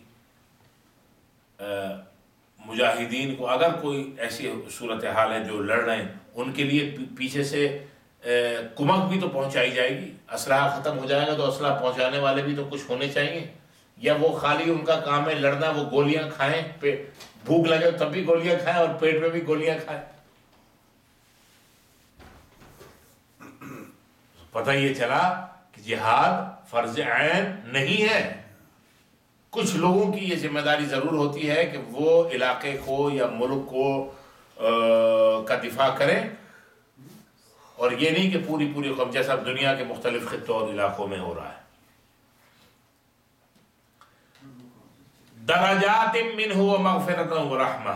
مجاہدین کو اگر کوئی ایسی صورتحال ہے جو لڑ رہے ہیں، ان کے لیے پیچھے سے کمک بھی تو پہنچائی جائے گی. اسلحہ ختم ہو جائے گا تو اسلحہ پہنچانے والے بھی تو کچھ ہونے چاہیے. یا وہ خالی ان کا کام ہے لڑنا، وہ گولیاں کھائیں، بھوک لگے تب بھی گولیاں کھائیں اور پیٹ میں بھی گولیاں کھائیں. پتہ یہ چلا کہ جہاد فرض عین نہیں ہے. کچھ لوگوں کی یہ ذمہ داری ضرور ہوتی ہے کہ وہ علاقے کو یا ملک کو کا دفاع کریں، اور یہ نہیں کہ پوری قوم، جیسا دنیا کے مختلف خطوں اور علاقوں میں ہو رہا ہے. درجات منہ ومغفرۃ ورحمہ،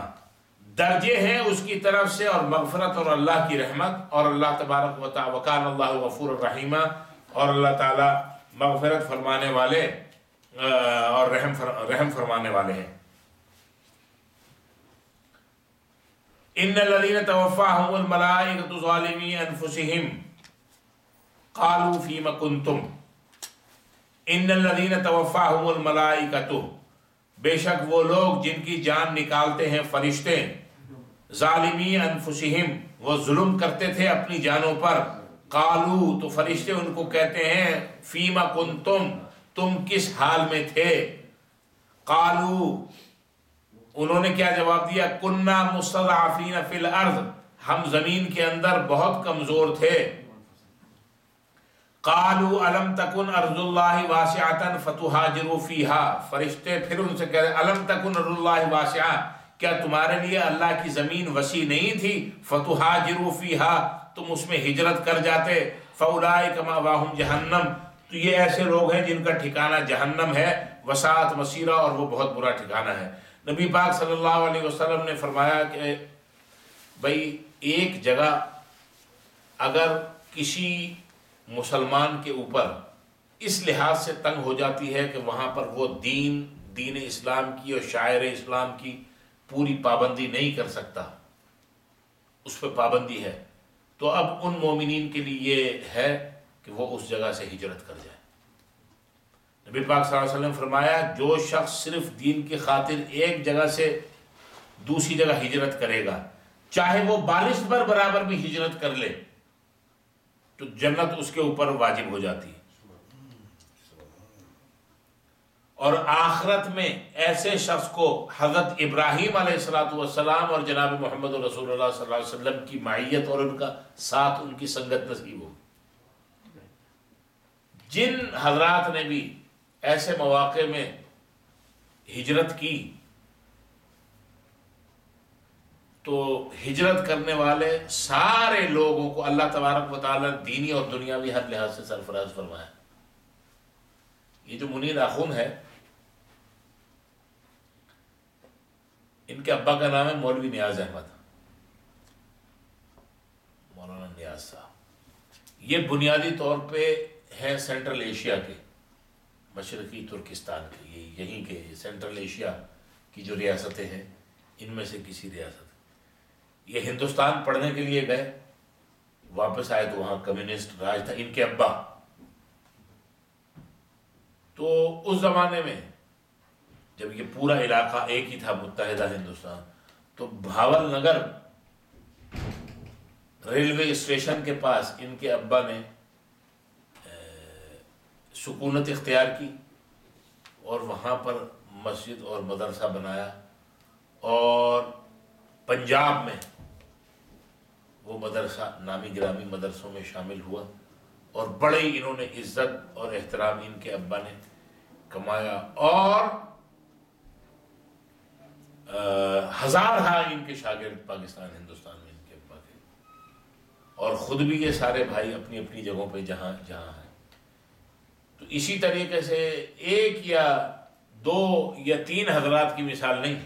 درجے ہیں اس کی طرف سے اور مغفرت اور اللہ کی رحمت. اور اللہ تبارک و تعالی وکان اللہ غفور الرحیم، اور اللہ تعالی مغفرت فرمانے والے اور رحم فرمانے والے ہیں. ان الذین توفاهم الملائکۃ ظالمی انفسهم قالوا فیم کنتم. ان الذین توفاهم الملائکۃ، بے شک وہ لوگ جن کی جان نکالتے ہیں فرشتے، ظالمی انفسہم، وہ ظلم کرتے تھے اپنی جانوں پر. قالو، تو فرشتے ان کو کہتے ہیں، فیما کنتم، تم کس حال میں تھے. قالو، انہوں نے کیا جواب دیا، کننا مستضعفین فی الارض، ہم زمین کے اندر بہت کمزور تھے. قالوا الم تکن ارض اللہ واسعۃ فتہاجروا فیہا، فرشتے پھر ان سے کہہ رہے الم تکن ارض اللہ واسعہ، کیا تمہارے لیے اللہ کی زمین وسیع نہیں تھی، فتہاجروا فیہا، تم اس میں ہجرت کر جاتے. فاولئک مأواہم جہنم، تو یہ ایسے لوگ ہیں جن کا ٹھکانہ جہنم ہے. وساعت مصیرہ، اور وہ بہت برا ٹھکانہ ہے. نبی پاک صلی اللہ علیہ وسلم نے فرمایا کہ بھئی ایک جگہ اگر کسی مسلمان کے اوپر اس لحاظ سے تنگ ہو جاتی ہے کہ وہاں پر وہ دین اسلام کی اور شاعر اسلام کی پوری پابندی نہیں کر سکتا، اس پہ پابندی ہے، تو اب ان مومنین کے لیے یہ ہے کہ وہ اس جگہ سے ہجرت کر جائے. نبی پاک صلی اللہ علیہ وسلم فرمایا جو شخص صرف دین کی خاطر ایک جگہ سے دوسری جگہ ہجرت کرے گا، چاہے وہ بالشت پر برابر بھی ہجرت کر لے تو جنت اس کے اوپر واجب ہو جاتی ہے. اور آخرت میں ایسے شخص کو حضرت ابراہیم علیہ الصلوۃ والسلام اور جناب محمد رسول اللہ صلی اللہ علیہ وسلم کی معیت اور ان کا ساتھ، ان کی سنگت نصیب ہو. جن حضرات نے بھی ایسے مواقع میں ہجرت کی تو ہجرت کرنے والے سارے لوگوں کو اللہ تبارک و تعالیٰ دینی اور دنیاوی ہر لحاظ سے سرفراز فرمایا. یہ جو منیر آخوند ہے، ان کے ابا کا نام ہے مولوی نیاز احمد، مولانا نیاز صاحب. یہ بنیادی طور پہ ہیں سینٹرل ایشیا کے، مشرقی ترکستان کے، یہ یہیں کے سینٹرل ایشیا کی جو ریاستیں ہیں ان میں سے کسی ریاست. یہ ہندوستان پڑھنے کے لیے گئے، واپس آئے تو وہاں کمیونسٹ راج تھا. ان کے ابا تو اس زمانے میں جب یہ پورا علاقہ ایک ہی تھا متحدہ ہندوستان، تو بھاول نگر ریلوے اسٹیشن کے پاس ان کے ابا نے سکونت اختیار کی اور وہاں پر مسجد اور مدرسہ بنایا، اور پنجاب میں وہ مدرسہ نامی گرامی مدرسوں میں شامل ہوا، اور بڑے انہوں نے عزت اور احترام ان کے ابا نے کمایا، اور ہزارہ ان کے شاگرد پاکستان ہندوستان میں ان کے ابا کے، اور خود بھی یہ سارے بھائی اپنی اپنی جگہوں پہ جہاں جہاں ہیں. تو اسی طریقے سے ایک یا دو یا تین حضرات کی مثال نہیں،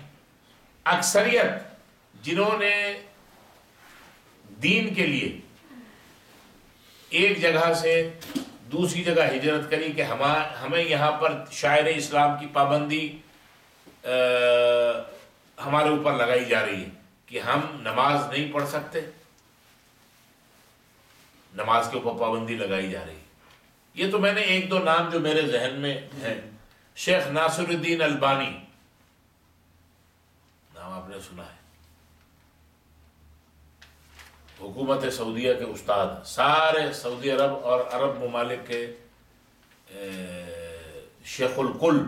اکثریت جنہوں نے دین کے لیے ایک جگہ سے دوسری جگہ ہجرت کری کہ ہمیں یہاں پر شاعر اسلام کی پابندی ہمارے اوپر لگائی جا رہی ہے کہ ہم نماز نہیں پڑھ سکتے، نماز کے اوپر پابندی لگائی جا رہی ہے. یہ تو میں نے ایک دو نام جو میرے ذہن میں ہیں. شیخ ناصر الدین البانی نام آپ نے سنا ہے، حکومت سعودیہ کے استاد، سارے سعودی عرب اور عرب ممالک کے شیخ الکل.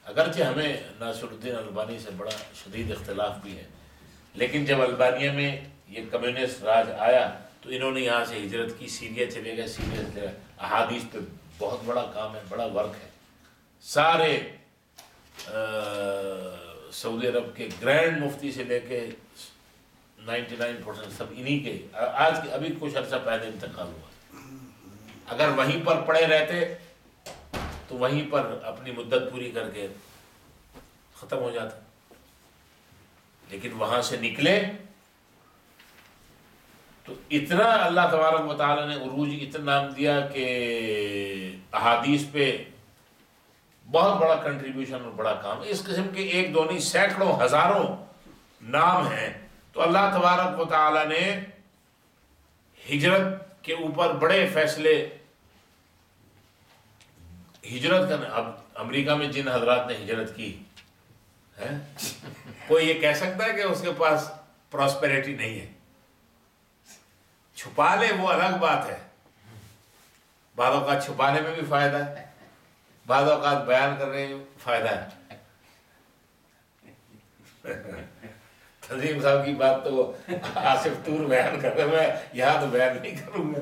اگرچہ ہمیں ناصر الدین البانی سے بڑا شدید اختلاف بھی ہے، لیکن جب البانیہ میں یہ کمیونسٹ راج آیا تو انہوں نے یہاں سے ہجرت کی، سیریا چلے گئے. سیریا سے احادیث پہ بہت بڑا کام ہے، بڑا ورک ہے. سارے سعودی عرب کے گرینڈ مفتی سے لے کے 99% سب انہی کے، آج کے ابھی کچھ عرصہ پہلے انتقال ہوا. اگر وہیں پر پڑے رہتے تو وہیں پر اپنی مدت پوری کر کے ختم ہو جاتا، لیکن وہاں سے نکلے تو اتنا اللہ تبارک و تعالیٰ نے عروج اتنا نام دیا کہ احادیث پہ بہت بڑا کنٹریبیوشن اور بڑا کام. اس قسم کے ایک دو نہیں، سینکڑوں ہزاروں نام ہیں. تو اللہ تبارک و تعالیٰ نے ہجرت کے اوپر بڑے فیصلے، ہجرت کرنا. اب امریکہ میں جن حضرات نے ہجرت کی ہے، کوئی یہ کہہ سکتا ہے کہ اس کے پاس پراسپیرٹی نہیں ہے؟ چھپا لے وہ الگ بات ہے، بعض اوقات چھپانے میں بھی فائدہ ہے، بعض اوقات بیان کرنے میں فائدہ ہے. تنظیم صاحب کی بات تو آصف طور بیان کر رہے، میں یہاں تو بیان نہیں کروں گا.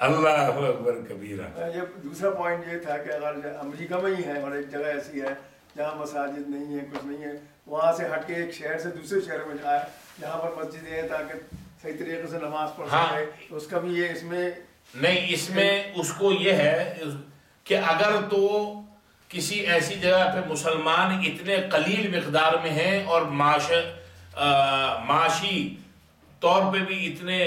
اللہ اکبر کبیرہ. یہ دوسرا پوائنٹ یہ تھا کہ اگر امریکہ میں ہی ہے اور ایک جگہ ایسی ہے جہاں مساجد نہیں ہے، کچھ نہیں ہے، وہاں سے ہٹ کے ایک شہر سے دوسرے شہر میں جائے جہاں پر مسجدیں ہیں تاکہ صحیح طریقے سے نماز پڑھ سکے، تو اس کا بھی یہ اس میں نہیں، اس میں اس کو یہ ہے کہ اگر تو کسی ایسی جگہ پہ مسلمان اتنے قلیل مقدار میں ہیں اور معاشی طور پہ بھی اتنے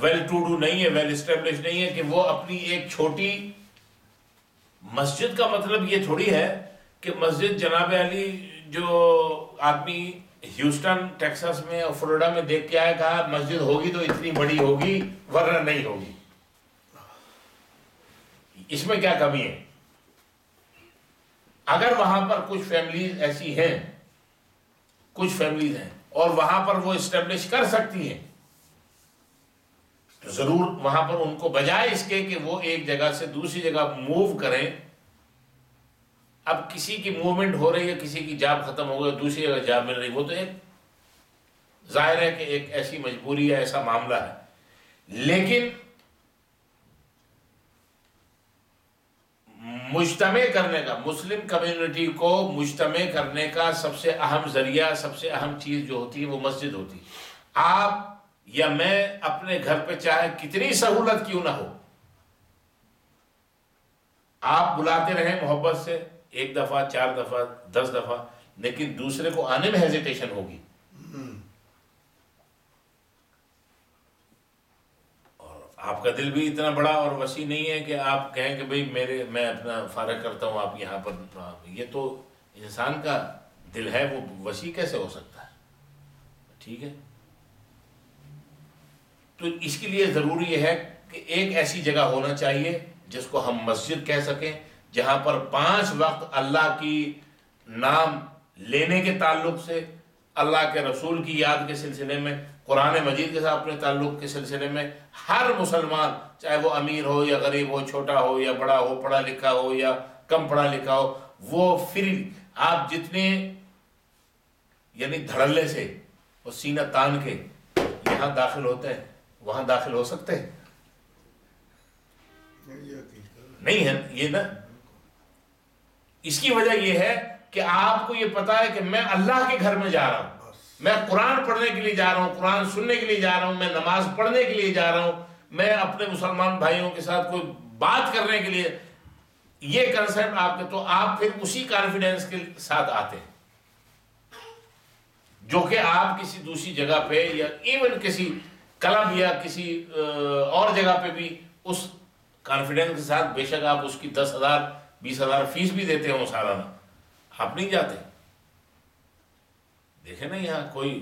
ویل ٹو ڈو نہیں ہے، ویل اسٹیبلش نہیں ہے کہ وہ اپنی ایک چھوٹی مسجد، کا مطلب یہ تھوڑی ہے کہ مسجد جناب علی جو آدمی ہیوسٹن ٹیکساس میں اور فلوریڈا میں دیکھ کے آیا، کہا مسجد ہوگی تو اتنی بڑی ہوگی ورنہ نہیں ہوگی. اس میں کیا کمی ہے؟ اگر وہاں پر کچھ فیملیز ایسی ہیں کچھ فیملیز ہیں اور وہاں پر وہ اسٹیبلش کر سکتی ہیں، تو ضرور وہاں پر ان کو بجائے اس کے کہ وہ ایک جگہ سے دوسری جگہ موو کریں، اب کسی کی موومنٹ ہو رہی ہے، کسی کی جاب ختم ہو گئی، دوسری جگہ جاب مل رہی، وہ تو ایک ظاہر ہے کہ ایک ایسی مجبوری ہے، ایسا معاملہ ہے، لیکن مجتمع کرنے کا، مسلم کمیونٹی کو مجتمع کرنے کا سب سے اہم ذریعہ، سب سے اہم چیز جو ہوتی ہے وہ مسجد ہوتی ہے۔ آپ یا میں اپنے گھر پہ چاہے کتنی سہولت کیوں نہ ہو، آپ بلاتے رہیں محبت سے، ایک دفعہ، 4 دفعہ، 10 دفعہ، لیکن دوسرے کو آنے میں ہیزیٹیشن ہوگی، آپ کا دل بھی اتنا بڑا اور وسیع نہیں ہے کہ آپ کہیں کہ بھئی میں اپنا فارغ کرتا ہوں، آپ یہاں پر، یہ تو انسان کا دل ہے، وہ وسیع کیسے ہو سکتا ہے؟ ٹھیک ہے، تو اس کے لیے ضروری یہ ہے کہ ایک ایسی جگہ ہونا چاہیے جس کو ہم مسجد کہہ سکیں، جہاں پر 5 وقت اللہ کی نام لینے کے تعلق سے، اللہ کے رسول کی یاد کے سلسلے میں، قرآن مجید کے ساتھ اپنے تعلق کے سلسلے میں ہر مسلمان، چاہے وہ امیر ہو یا غریب ہو، چھوٹا ہو یا بڑا ہو، پڑھا لکھا ہو یا کم پڑھا لکھا ہو، وہ فری، آپ جتنے یعنی دھڑلے سے اور سینہ تان کے یہاں داخل ہوتے ہیں وہاں داخل ہو سکتے ہیں؟ نہیں ہے یہ نا۔ اس کی وجہ یہ ہے کہ آپ کو یہ پتا ہے کہ میں اللہ کے گھر میں جا رہا ہوں، میں قرآن پڑھنے کے لیے جا رہا ہوں، قرآن سننے کے لیے جا رہا ہوں، میں نماز پڑھنے کے لیے جا رہا ہوں، میں اپنے مسلمان بھائیوں کے ساتھ کوئی بات کرنے کے لیے، یہ کنسپٹ آپ کے، تو آپ پھر اسی کانفیڈنس کے ساتھ آتے ہیں جو کہ آپ کسی دوسری جگہ پہ یا ایون کسی کلب یا کسی اور جگہ پہ بھی اس کانفیڈنس کے ساتھ، بے شک آپ اس کی 10,000 20,000 فیس بھی دیتے ہوں سالانہ، آپ نہیں جاتے۔ دیکھیں نا یہاں کوئی،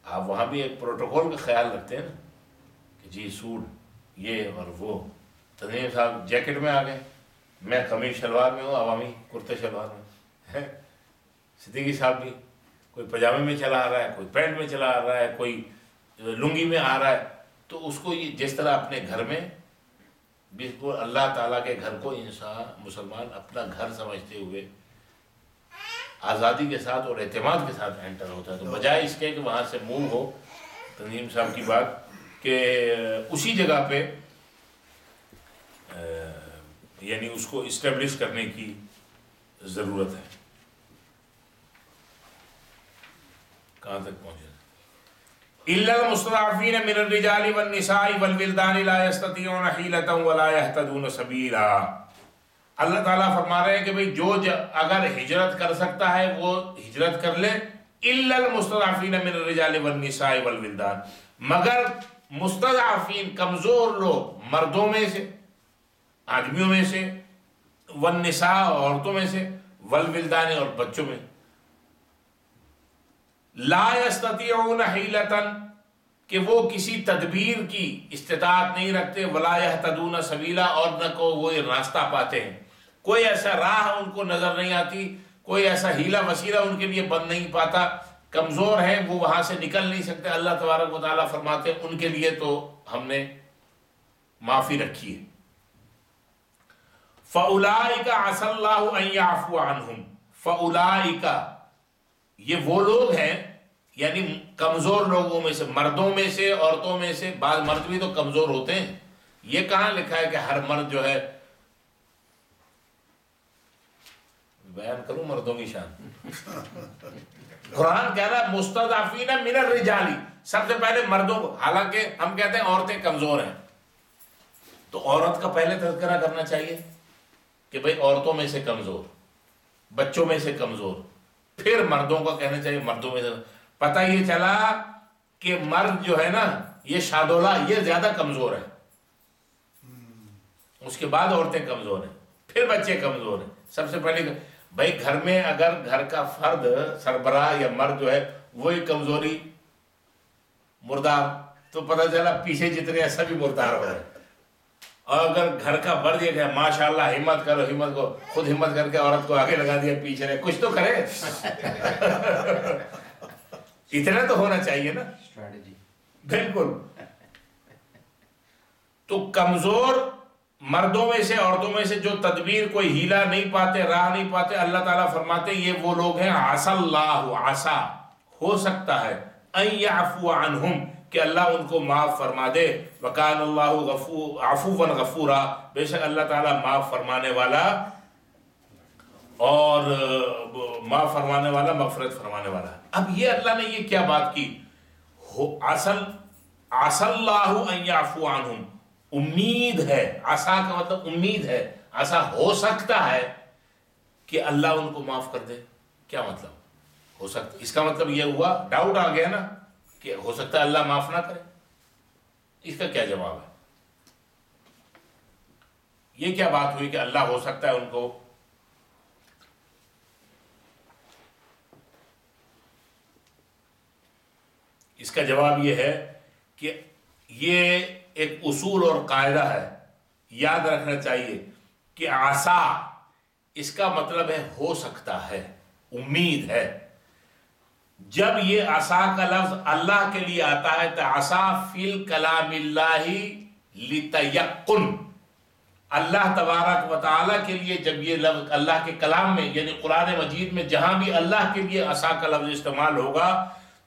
آپ وہاں بھی ایک پروٹوکول کا خیال رکھتے ہیں نا کہ جی سوٹ یہ اور وہ، تنظیم صاحب جیکٹ میں آ گئے، میں قمیض شلوار میں ہوں، عوامی کرتے شلوار میں، صدیقی صاحب بھی کوئی پجامے میں چلا آ رہا ہے، کوئی پینٹ میں چلا آ رہا ہے، کوئی لنگی میں آ رہا ہے، تو اس کو یہ جس طرح اپنے گھر میں بالکل اللہ تعالیٰ کے گھر کو انسان مسلمان اپنا گھر سمجھتے ہوئے آزادی کے ساتھ اور اعتماد کے ساتھ انٹر ہوتا ہے، تو بجائے اس کے کہ وہاں سے موو ہو، تنظیم صاحب کی بات کہ اسی جگہ پہ یعنی اس کو اسٹیبلش کرنے کی ضرورت ہے۔ کہاں تک پہنچے؟ إِلَّا الْمُسْتَضْعَفِينَ مِنَ الرِّجَالِ وَالنِّسَاءِ وَالْوِلْدَانِ لَا يَسْتَطِيعُونَ حِيلَةً وَلَا يَهْتَدُونَ سَبِيلًا۔ اللہ تعالیٰ فرما رہے ہیں کہ بھئی جو اگر ہجرت کر سکتا ہے وہ ہجرت کر لے، إِلَّا الْمُسْتَضْعَفِينَ مِنَ الرِّجَالِ وَالنِّسَاءِ وَالْوِلْدَانِ، مگر مستضعفین کمزور لوگ مردوں میں سے، آدمیوں میں سے، والنساء عورتوں میں سے، والولدان اور بچوں میں، لا یستطیعون حیلتاً کہ وہ کسی تدبیر کی استطاعت نہیں رکھتے، ولا یہتدون سبیلا اور نہ کو وہ راستہ پاتے ہیں، کوئی ایسا راہ ان کو نظر نہیں آتی، کوئی ایسا ہیلا وسیلہ ان کے لیے بن نہیں پاتا، کمزور ہیں وہ وہاں سے نکل نہیں سکتے۔ اللہ تبارک و تعالیٰ فرماتے ہیں ان کے لیے تو ہم نے معافی رکھی ہے۔ فَأُولَئِكَ عَسَى اللَّهُ أَن يَعْفُوَ عَنْهُمْ، فَأُولَئِكَ یہ وہ لوگ ہیں، یعنی کمزور لوگوں میں سے، مردوں میں سے، عورتوں میں سے، بعض مرد بھی تو کمزور ہوتے ہیں، یہ کہاں لکھا ہے کہ ہر مرد جو ہے، بیان کروں مردوں کی شان؟ قرآن کہہ رہا ہے مستضعفین من الرجال، سب سے پہلے مردوں کو، حالانکہ ہم کہتے ہیں عورتیں کمزور ہیں، تو عورت کا پہلے تذکرہ کرنا چاہیے کہ بھئی عورتوں میں سے کمزور، بچوں میں سے کمزور، پھر مردوں کا کہنا چاہیے مردوں میں سے۔ پتہ یہ چلا کہ مرد جو ہے نا یہ شادولہ، یہ زیادہ کمزور ہے، اس کے بعد عورتیں کمزور ہیں، پھر بچے کمزور ہیں۔ سب سے پہلے بھائی گھر میں اگر گھر کا فرد سربراہ یا مرد جو ہے وہی کمزوری مردار، تو پتہ چلا پیچھے جتنے ہیں سبھی مردار ہو رہے ہیں۔ اور اگر گھر کا مرد یہ کہ ماشاءاللہ ہمت کرو، ہمت کو خود ہمت کر کے عورت کو آگے لگا دیا، پیچھے رہے، کچھ تو کرے۔ اتنا تو ہونا چاہیے نا اسٹریٹجی. بالکل. تو کمزور مردوں میں سے عورتوں میں سے جو تدبیر کوئی ہیلا نہیں پاتے راہ نہیں پاتے اللہ تعالیٰ فرماتے یہ وہ لوگ ہیں عسى اللہ عسى ہو سکتا ہے ان يعفو عنہم کہ اللہ ان کو معاف فرما دے. وکان اللہ عفوا غفورا بے شک اللہ تعالیٰ معاف فرمانے والا اور معاف فرمانے والا مغفرت فرمانے والا. اب یہ اللہ نے یہ کیا بات کی عسى اللہ ان يعفو عنہم امید ہے. عسا کا مطلب امید ہے. عسا ہو سکتا ہے کہ اللہ ان کو معاف کر دے. کیا مطلب ہو سکتا اس کا مطلب یہ ہوا ڈاؤٹ آ گیا نا کہ ہو سکتا ہے اللہ معاف نہ کرے. اس کا کیا جواب ہے؟ یہ کیا بات ہوئی کہ اللہ ہو سکتا ہے ان کو اس کا جواب یہ ہے کہ یہ ایک اصول اور قاعدہ ہے یاد رکھنا چاہیے کہ عسا اس کا مطلب ہے ہو سکتا ہے امید ہے. جب یہ عسا کا لفظ اللہ کے لیے آتا ہے تو عسا فی الکلام اللہ لتیقن اللہ تبارک و تعالیٰ کے لیے جب یہ لفظ اللہ کے کلام میں یعنی قرآن مجید میں جہاں بھی اللہ کے لیے عسا کا لفظ استعمال ہوگا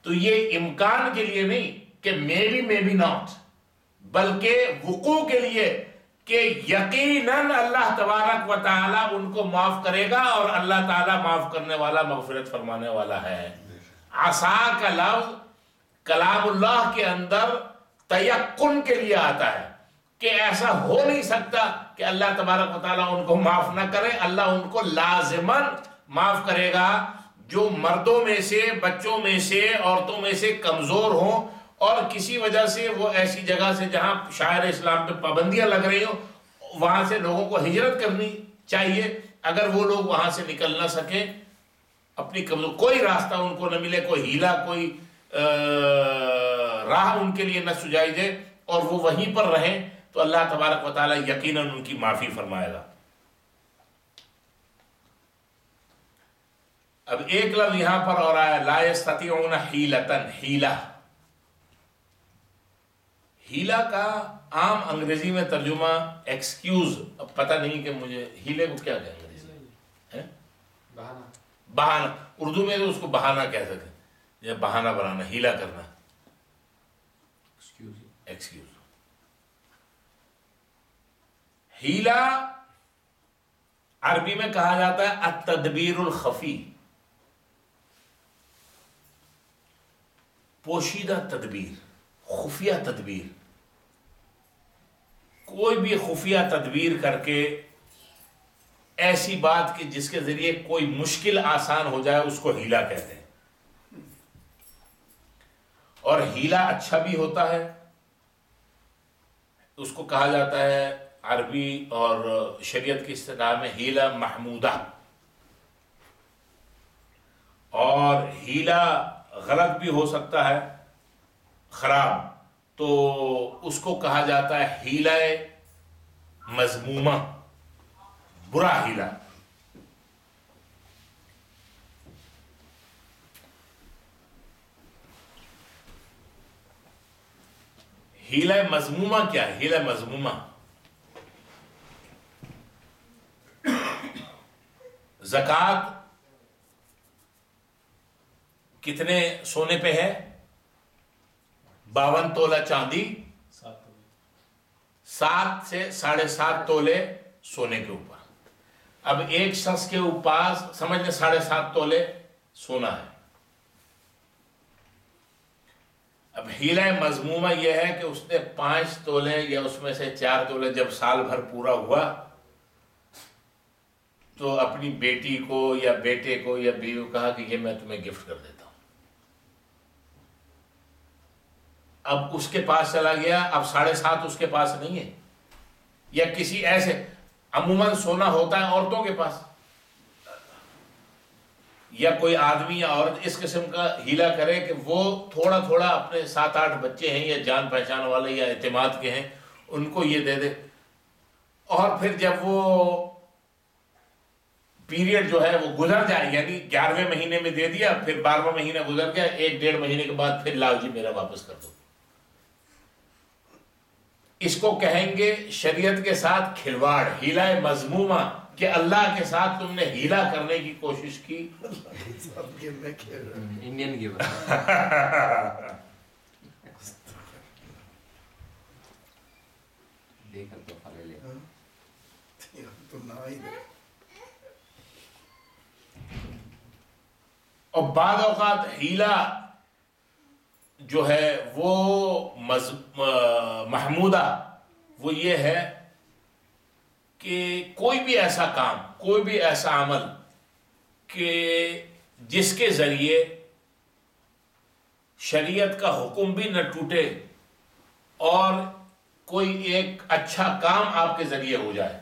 تو یہ امکان کے لیے نہیں کہ مے بی ناٹ بلکہ وقوع کے لیے کہ یقیناً اللہ تبارک و تعالیٰ ان کو معاف کرے گا اور اللہ تعالیٰ معاف کرنے والا مغفرت فرمانے والا ہے. عسا کا لفظ کلام اللہ کے اندر تیقن کے لیے آتا ہے کہ ایسا ہو نہیں سکتا کہ اللہ تبارک و تعالیٰ ان کو معاف نہ کرے. اللہ ان کو لازماً معاف کرے گا جو مردوں میں سے بچوں میں سے عورتوں میں سے کمزور ہوں اور کسی وجہ سے وہ ایسی جگہ سے جہاں شاعر اسلام پہ پابندیاں لگ رہی ہوں وہاں سے لوگوں کو ہجرت کرنی چاہیے. اگر وہ لوگ وہاں سے نکل نہ سکیں اپنی کمزور کوئی راستہ ان کو نہ ملے کوئی ہیلا کوئی راہ ان کے لیے نہ سجائی دے اور وہ وہیں پر رہیں تو اللہ تبارک و تعالیٰ یقیناً ان کی معافی فرمائے گا. اب ایک لفظ یہاں پر اور آیا لا یستطیعون حیلتن. ہیلا کا عام انگریزی میں ترجمہ ایکسکیوز اب پتہ نہیں کہ مجھے ہیلے کو کیا کہیں انگریزی میں بہانہ. اردو میں تو اس کو بہانہ کہہ سکتے ہیں یا بہانہ بنانا ہیلا کرنا ایکسکیوز. ہیلا عربی میں کہا جاتا ہے التدبیر الخفی پوشیدہ تدبیر خفیہ تدبیر. کوئی بھی خفیہ تدبیر کر کے ایسی بات کہ جس کے ذریعے کوئی مشکل آسان ہو جائے اس کو ہیلا کہتے ہیں. اور ہیلا اچھا بھی ہوتا ہے اس کو کہا جاتا ہے عربی اور شریعت کی اصطلاح میں ہیلا محمودہ. اور ہیلا غلط بھی ہو سکتا ہے خراب تو اس کو کہا جاتا ہے ہیلا مذمومہ برا ہیلا. ہیلا مذمومہ کیا ہے؟ ہیلا مذمومہ زکوٰۃ کتنے سونے پہ ہے؟ 52 تولہ چاندی 7 سے 7.5 تولے سونے کے اوپر. اب ایک شخص کے پاس سمجھ لیں 7.5 تولے سونا ہے. اب ہیلا مذمومہ یہ ہے کہ اس نے 5 تولے یا اس میں سے 4 تولے جب سال بھر پورا ہوا تو اپنی بیٹی کو یا بیٹے کو یا بیوی کو کہا کہ یہ میں تمہیں گفٹ کر دیتا ہوں. اب اس کے پاس چلا گیا اب 7.5 اس کے پاس نہیں ہے یا کسی ایسے عموماً سونا ہوتا ہے عورتوں کے پاس یا کوئی آدمی یا عورت اس قسم کا ہیلا کرے کہ وہ تھوڑا تھوڑا اپنے 7-8 بچے ہیں یا جان پہچان والے یا اعتماد کے ہیں ان کو یہ دے دے اور پھر جب وہ پیریڈ جو ہے وہ گزر جائے، یعنی 11ویں مہینے میں دے دیا، پھر 12واں مہینہ گزر گیا، 1-1.5 مہینے کے بعد پھر لاؤ جی میرا واپس کر دو، اس کو کہیں گے شریعت کے ساتھ کھلواڑ، ہیلہ مذمومہ، کہ اللہ کے ساتھ تم نے ہیلا کرنے کی کوشش کی. انڈین کی دے کر تو پھلے لے. اور بعض اوقات ہیلا جو ہے وہ محمودہ وہ یہ ہے کہ کوئی بھی ایسا کام، کوئی بھی ایسا عمل کہ جس کے ذریعے شریعت کا حکم بھی نہ ٹوٹے اور کوئی ایک اچھا کام آپ کے ذریعے ہو جائے.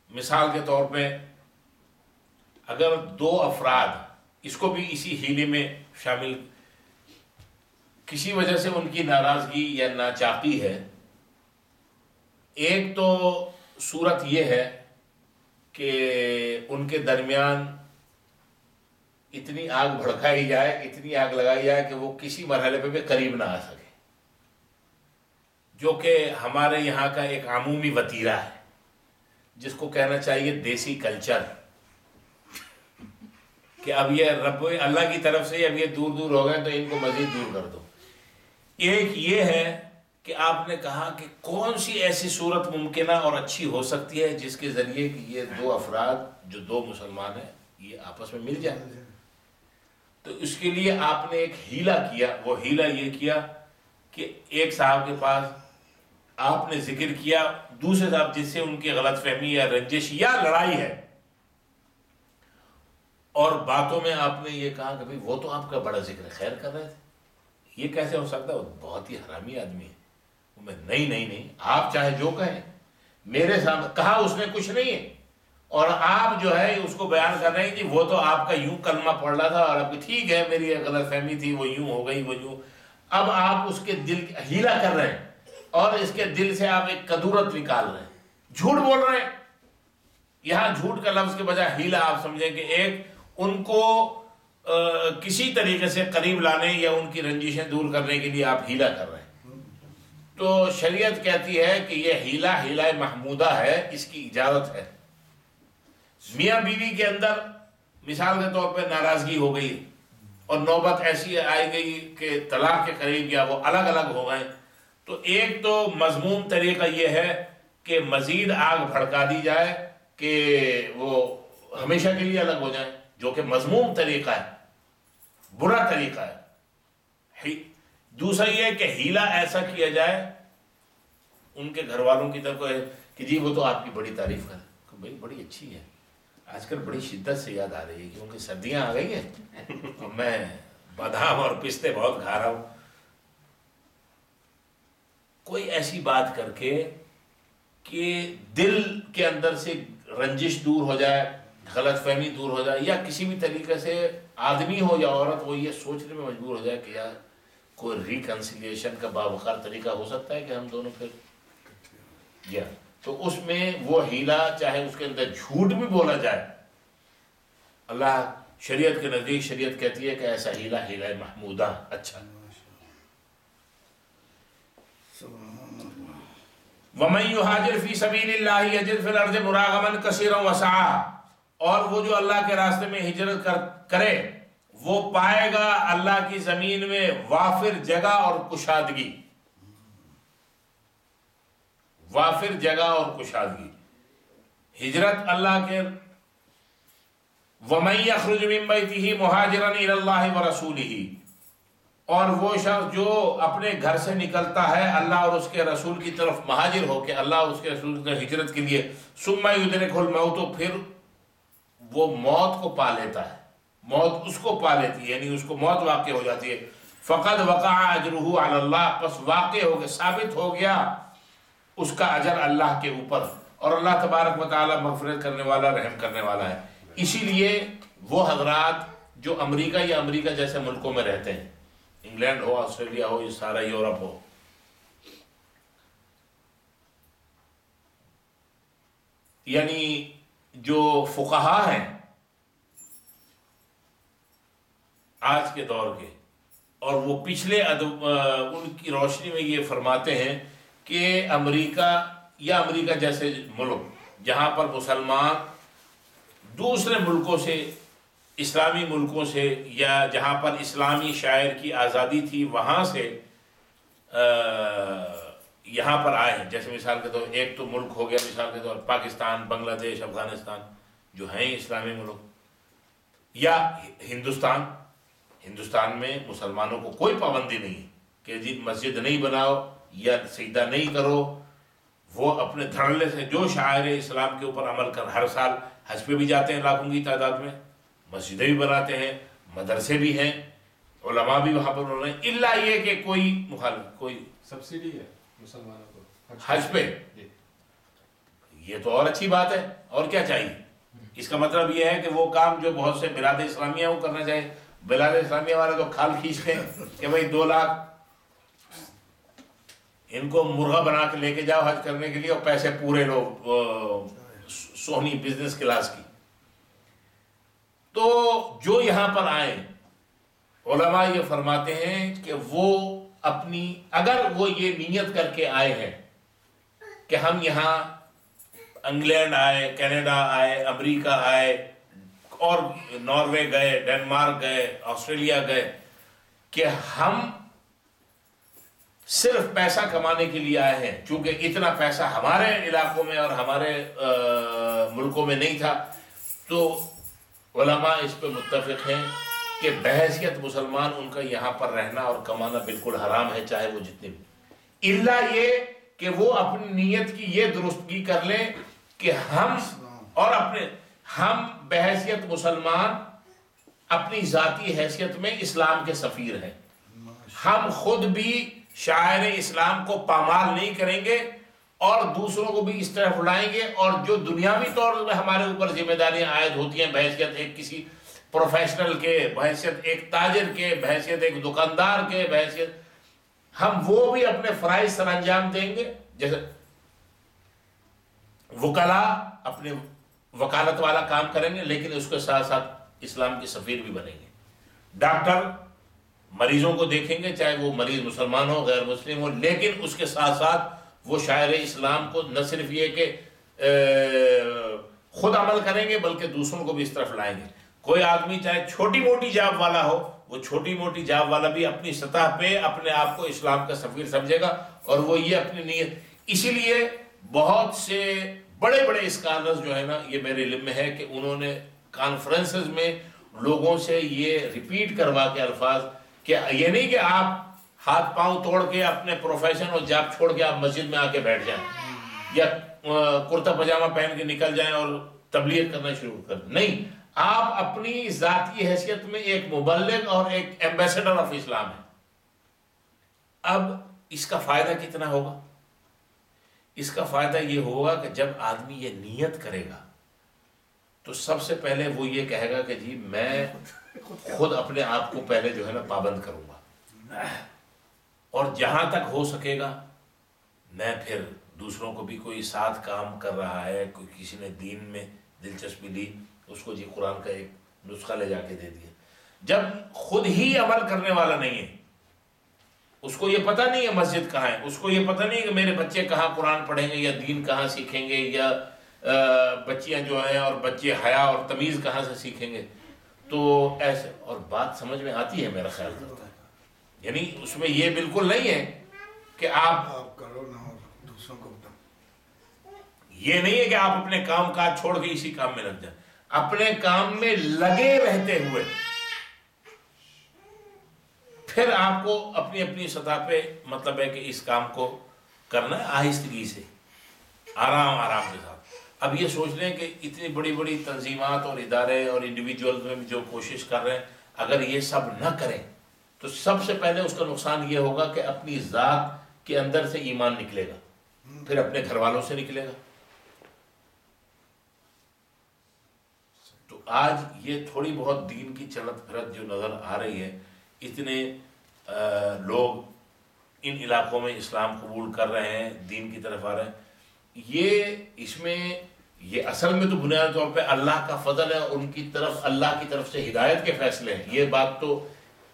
مثال کے طور پہ اگر 2 افراد، اس کو بھی اسی ہیلے میں شامل، کسی وجہ سے ان کی ناراضگی یا ناچاقی ہے، ایک تو صورت یہ ہے کہ ان کے درمیان اتنی آگ بھڑکائی جائے، اتنی آگ لگائی جائے کہ وہ کسی مرحلے پہ بھی قریب نہ آ سکے، جو کہ ہمارے یہاں کا ایک عمومی وتیرہ ہے، جس کو کہنا چاہیے دیسی کلچر، کہ اب یہ رب اللہ کی طرف سے اب یہ دور دور ہو گئے تو ان کو مزید دور کر دو. ایک یہ ہے کہ آپ نے کہا کہ کون سی ایسی صورت ممکنہ اور اچھی ہو سکتی ہے جس کے ذریعے کہ یہ 2 افراد جو 2 مسلمان ہیں یہ آپس میں مل جائیں. تو اس کے لیے آپ نے ایک ہیلا کیا. وہ ہیلا یہ کیا کہ ایک صاحب کے پاس آپ نے ذکر کیا، دوسرے صاحب جس سے ان کی غلط فہمی یا رنجش یا لڑائی ہے، اور باتوں میں آپ نے یہ کہا کہ بھئی وہ تو آپ کا بڑا ذکر خیر کر رہے تھے، یہ کیسے ہو سکتا ہے، وہ بہت ہی حرامی آدمی ہے. میں نہیں آپ چاہے جو کہیں میرے سامنے، کہا اس نے کچھ نہیں ہے، اور آپ جو ہے اس کو بیان کر رہے ہیں کہ وہ تو آپ کا یوں کلمہ پڑھ رہا تھا اور آپ کی ٹھیک ہے میری غلط فہمی تھی، وہ یوں ہو گئی، وہ یوں. اب آپ اس کے دل ہیلا کر رہے ہیں اور اس کے دل سے آپ ایک کدورت نکال رہے ہیں، جھوٹ بول رہے ہیں. یہاں جھوٹ کا لفظ کے بجائے ہیلا آپ سمجھیں کہ ایک ان کو کسی طریقے سے قریب لانے یا ان کی رنجشیں دور کرنے کے لیے آپ ہیلا کر رہے ہیں. تو شریعت کہتی ہے کہ یہ ہیلا محمودہ ہے، اس کی اجازت ہے. میاں بیوی کے اندر مثال کے طور پہ ناراضگی ہو گئی اور نوبت ایسی آئی گئی کہ طلاق کے قریب یا وہ الگ الگ ہو گئے، تو ایک تو مذموم طریقہ یہ ہے کہ مزید آگ بھڑکا دی جائے کہ وہ ہمیشہ کے لیے الگ ہو جائیں، جو کہ مذموم طریقہ ہے، برا طریقہ ہے. دوسرا یہ کہ ہیلا ایسا کیا جائے ان کے گھر والوں کی طرف کہ جی وہ تو آپ کی بڑی تعریف کرے، کہ بھائی بڑی اچھی ہے، آج کل بڑی شدت سے یاد آ رہی ہے کیونکہ سردیاں آ گئی ہیں اور میں بادام اور پستے بہت کھا رہا ہوں. کوئی ایسی بات کر کے کہ دل کے اندر سے رنجش دور ہو جائے، غلط فہمی دور ہو جائے، یا کسی بھی طریقے سے آدمی ہو یا عورت وہ یہ سوچنے میں مجبور ہو جائے کہ یار کوئی ریکنسیلیشن کا باوقار طریقہ ہو سکتا ہے کہ ہم دونوں پھر یا تو اس میں وہ ہیلا، چاہے اس کے اندر جھوٹ بھی بولا جائے، اللہ شریعت کے نزدیک شریعت کہتی ہے کہ ایسا ہیلا محمودہ اچھا. وَمَن يُهَاجِرْ فِي سَبِيلِ اللَّهِ يَجِدْ فِي الْأَرْضِ مُرَاغَمًا كَثِيرًا وَسَعًا، اور وہ جو اللہ کے راستے میں ہجرت کرے وہ پائے گا اللہ کی زمین میں وافر جگہ اور کشادگی، وافر جگہ اور کشادگی. ہجرت اللہ کے وَمَن يَخْرُجْ مِن بَيْتِهِ مُهَاجِرًا إِلَى اللَّهِ وَرَسُولِهِ، اور وہ شخص جو اپنے گھر سے نکلتا ہے اللہ اور اس کے رسول کی طرف مہاجر ہو کے، اللہ اور اس کے رسول کی ہجرت کے لیے، ثم يدركه الموت، پھر وہ موت کو پا لیتا ہے، موت اس کو پا لیتی ہے، یعنی اس کو موت واقع ہو جاتی ہے. فقد وقع اجره على اللہ، پس واقع ہو گیا، ثابت ہو گیا اس کا اجر اللہ کے اوپر، اور اللہ تبارک و تعالی مغفرت کرنے والا، رحم کرنے والا ہے. اسی لیے وہ حضرات جو امریکہ یا امریکہ جیسے ملکوں میں رہتے ہیں، انگلینڈ ہو، آسٹریلیا ہو، یہ سارا یورپ ہو، یعنی جو فقہا ہیں آج کے دور کے، اور وہ پچھلے ان کی روشنی میں یہ فرماتے ہیں کہ امریکہ یا امریکہ جیسے ملک جہاں پر مسلمان دوسرے ملکوں سے، اسلامی ملکوں سے، یا جہاں پر اسلامی شاعر کی آزادی تھی وہاں سے یہاں پر آئے ہیں. جیسے مثال کے طور ایک تو ملک ہو گیا مثال کے طور پاکستان، بنگلہ دیش، افغانستان جو ہیں اسلامی ملک، یا ہندوستان میں مسلمانوں کو کوئی پابندی نہیں ہے کہ جی مسجد نہیں بناؤ یا سجدہ نہیں کرو. وہ اپنے دھڑلے سے جو شاعر اسلام کے اوپر عمل کر ہر سال حج پہ بھی جاتے ہیں لاکھوں کی تعداد میں، مسجدیں بھی بناتے ہیں، مدرسے بھی ہیں، علماء بھی وہاں پر رہ رہے ہیں، الا یہ کہ کوئی مخالف، کوئی سبسڈی ہے مسلمانوں کو حج پہ. یہ تو اور اچھی بات ہے، اور کیا چاہیے. اس کا مطلب یہ ہے کہ وہ کام جو بہت سے بلاد اسلامیہ وہ کرنا چاہیے. بلاد اسلامیہ والے تو کھال کھینچتے ہیں کہ بھائی 2 لاکھ ان کو مرغا بنا کے لے کے جاؤ حج کرنے کے لیے، اور پیسے پورے لو سونی بزنس کلاس کی. تو جو یہاں پر آئے علماء یہ فرماتے ہیں کہ وہ اپنی، اگر وہ یہ نیت کر کے آئے ہیں کہ ہم یہاں انگلینڈ آئے، کینیڈا آئے، امریکہ آئے، اور ناروے گئے، ڈنمارک گئے، آسٹریلیا گئے، کہ ہم صرف پیسہ کمانے کے لیے آئے ہیں، چونکہ اتنا پیسہ ہمارے علاقوں میں اور ہمارے ملکوں میں نہیں تھا، تو علماء اس پہ متفق ہیں کہ بحیثیت مسلمان ان کا یہاں پر رہنا اور کمانا بالکل حرام ہے، چاہے وہ جتنے بھی، الا یہ کہ وہ اپنی نیت کی یہ درستگی کر لیں کہ ہم بحیثیت مسلمان اپنی ذاتی حیثیت میں اسلام کے سفیر ہیں. ہم خود بھی شاعر اسلام کو پامال نہیں کریں گے اور دوسروں کو بھی اس طرح اڑائیں گے، اور جو دنیاوی طور پہ ہمارے اوپر ذمہ داریاں عائد ہوتی ہیں بحیثیت ایک کسی پروفیشنل کے، بحیثیت ایک تاجر کے، بحیثیت ایک دکاندار کے، بحیثیت ہم وہ بھی اپنے فرائض سر انجام دیں گے. جیسے وکلاء اپنے وکالت والا کام کریں گے، لیکن اس کے ساتھ ساتھ اسلام کے سفیر بھی بنیں گے. ڈاکٹر مریضوں کو دیکھیں گے، چاہے وہ مریض مسلمان ہو غیر مسلم ہو، لیکن اس کے ساتھ ساتھ وہ شاعر اسلام کو نہ صرف یہ کہ خود عمل کریں گے بلکہ دوسروں کو بھی اس طرف لائیں گے. کوئی آدمی چاہے چھوٹی موٹی جاب والا ہو، وہ چھوٹی موٹی جاب والا بھی اپنی سطح پہ اپنے آپ کو اسلام کا سفیر سمجھے گا، اور وہ یہ اپنی نیت. اسی لیے بہت سے بڑے بڑے اسکالرز جو ہے نا، یہ میرے علم میں ہے کہ انہوں نے کانفرنسز میں لوگوں سے یہ ریپیٹ کروا کے الفاظ، کہ یہ نہیں کہ آپ ہاتھ پاؤں توڑ کے اپنے پروفیشن اور جاب چھوڑ کے آپ مسجد میں آ کے بیٹھ جائیں، یا کرتا پاجامہ پہن کے نکل جائیں اور تبلیغ کرنا شروع کر دیں. نہیں، آپ اپنی ذاتی حیثیت میں ایک مبلغ اور ایک ایمبیسڈر آف اسلام ہیں. اب اس کا فائدہ کتنا ہوگا؟ اس کا فائدہ یہ ہوگا کہ جب آدمی یہ نیت کرے گا تو سب سے پہلے وہ یہ کہے گا کہ جی میں خود اپنے آپ کو پہلے جو ہے نا پابند کروں گا، اور جہاں تک ہو سکے گا میں پھر دوسروں کو بھی، کوئی ساتھ کام کر رہا ہے، کوئی کسی نے دین میں دلچسپی لی، اس کو جی قرآن کا ایک نسخہ لے جا کے دے دیا. جب خود ہی عمل کرنے والا نہیں ہے، اس کو یہ پتہ نہیں ہے مسجد کہاں ہے، اس کو یہ پتہ نہیں کہ میرے بچے کہاں قرآن پڑھیں گے یا دین کہاں سیکھیں گے، یا بچیاں جو ہیں اور بچے حیا اور تمیز کہاں سے سیکھیں گے، تو ایسے. اور بات سمجھ میں آتی ہے میرا خیال کرتا ہے، یعنی اس میں یہ بالکل نہیں ہے کہ آپ کرو نہ اور دوسروں کو بتاؤ. یہ نہیں ہے کہ آپ اپنے کام کاج چھوڑ کے اسی کام میں لگ جائیں. اپنے کام میں لگے رہتے ہوئے پھر آپ کو اپنی اپنی سطح پہ مطلب ہے کہ اس کام کو کرنا ہے آہستگی سے، آرام آرام کے ساتھ. اب یہ سوچ لیں کہ اتنی بڑی بڑی تنظیمات اور ادارے اور انڈیویجولز میں بھی جو کوشش کر رہے ہیں، اگر یہ سب نہ کریں تو سب سے پہلے اس کا نقصان یہ ہوگا کہ اپنی ذات کے اندر سے ایمان نکلے گا، پھر اپنے گھر والوں سے نکلے گا. تو آج یہ تھوڑی بہت دین کی چلت پھرت جو نظر آ رہی ہے، اتنے لوگ ان علاقوں میں اسلام قبول کر رہے ہیں، دین کی طرف آ رہے ہیں، یہ اس میں یہ اصل میں تو بنیادی طور پہ اللہ کا فضل ہے، ان کی طرف اللہ کی طرف سے ہدایت کے فیصلے ہیں. یہ بات تو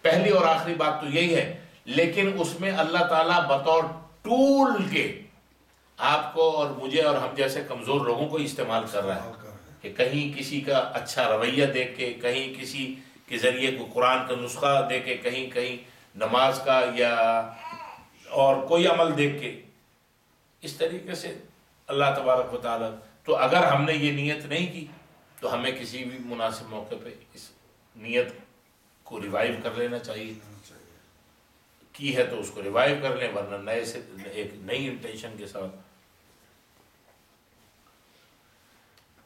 پہلی اور آخری بات تو یہی ہے. لیکن اس میں اللہ تعالیٰ بطور ٹول کے آپ کو اور مجھے اور ہم جیسے کمزور لوگوں کو استعمال کر رہا ہے کہ کہیں کسی کا اچھا رویہ دیکھ کے، کہیں کسی کے ذریعے کو قرآن کا نسخہ دے کے، کہیں نماز کا یا اور کوئی عمل دیکھ کے، اس طریقے سے اللہ تبارک و تعالیٰ. تو اگر ہم نے یہ نیت نہیں کی تو ہمیں کسی بھی مناسب موقع پہ اس نیت کو ریوائیو کر لینا چاہیے. کی ہے تو اس کو ریوائیو کر لیں، ورنہ نئے سے ایک نئی انٹینشن کے ساتھ.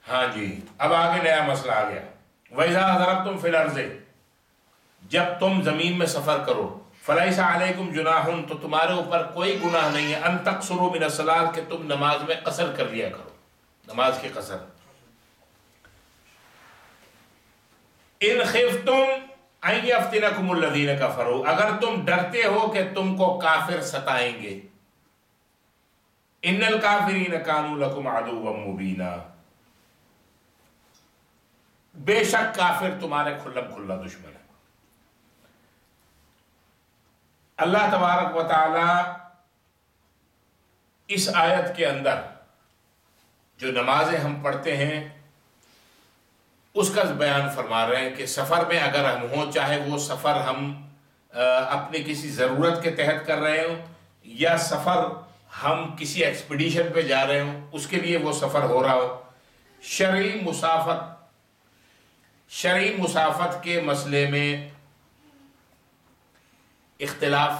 ہاں جی، اب آگے نیا مسئلہ آ گیا. وَإِذَا ضَرَبْتُمْ فِي الْأَرْضِ، جب تم زمین میں سفر کرو، فَلَيْسَ عَلَيْكُمْ جُنَاحٌ، تو تمہارے اوپر کوئی گناہ نہیں ہے، أَن تَقْصُرُوا مِنَ الصَّلَاةِ، کہ تم نماز میں قصر کر لیا کرو، نماز کی قصر. إِنْ خِفْتُمْ أَن يَفْتِنَكُمُ الَّذِينَ كَفَرُوا، اگر تم ڈرتے ہو کہ تم کو کافر ستائیں گے. إِنَّ الْكَافِرِينَ كَانُوا لَكُمْ عَدُوًّا مُبِينًا، بے شک کافر تمہارے کھلم کھلا دشمن ہے. اللہ تبارک و تعالی اس آیت کے اندر جو نمازیں ہم پڑھتے ہیں اس کا بیان فرما رہے ہیں کہ سفر میں اگر ہم ہوں، چاہے وہ سفر ہم اپنی کسی ضرورت کے تحت کر رہے ہوں یا سفر ہم کسی ایکسپیڈیشن پہ جا رہے ہوں، اس کے لیے وہ سفر ہو رہا ہو. شرعی مسافت کے مسئلے میں اختلاف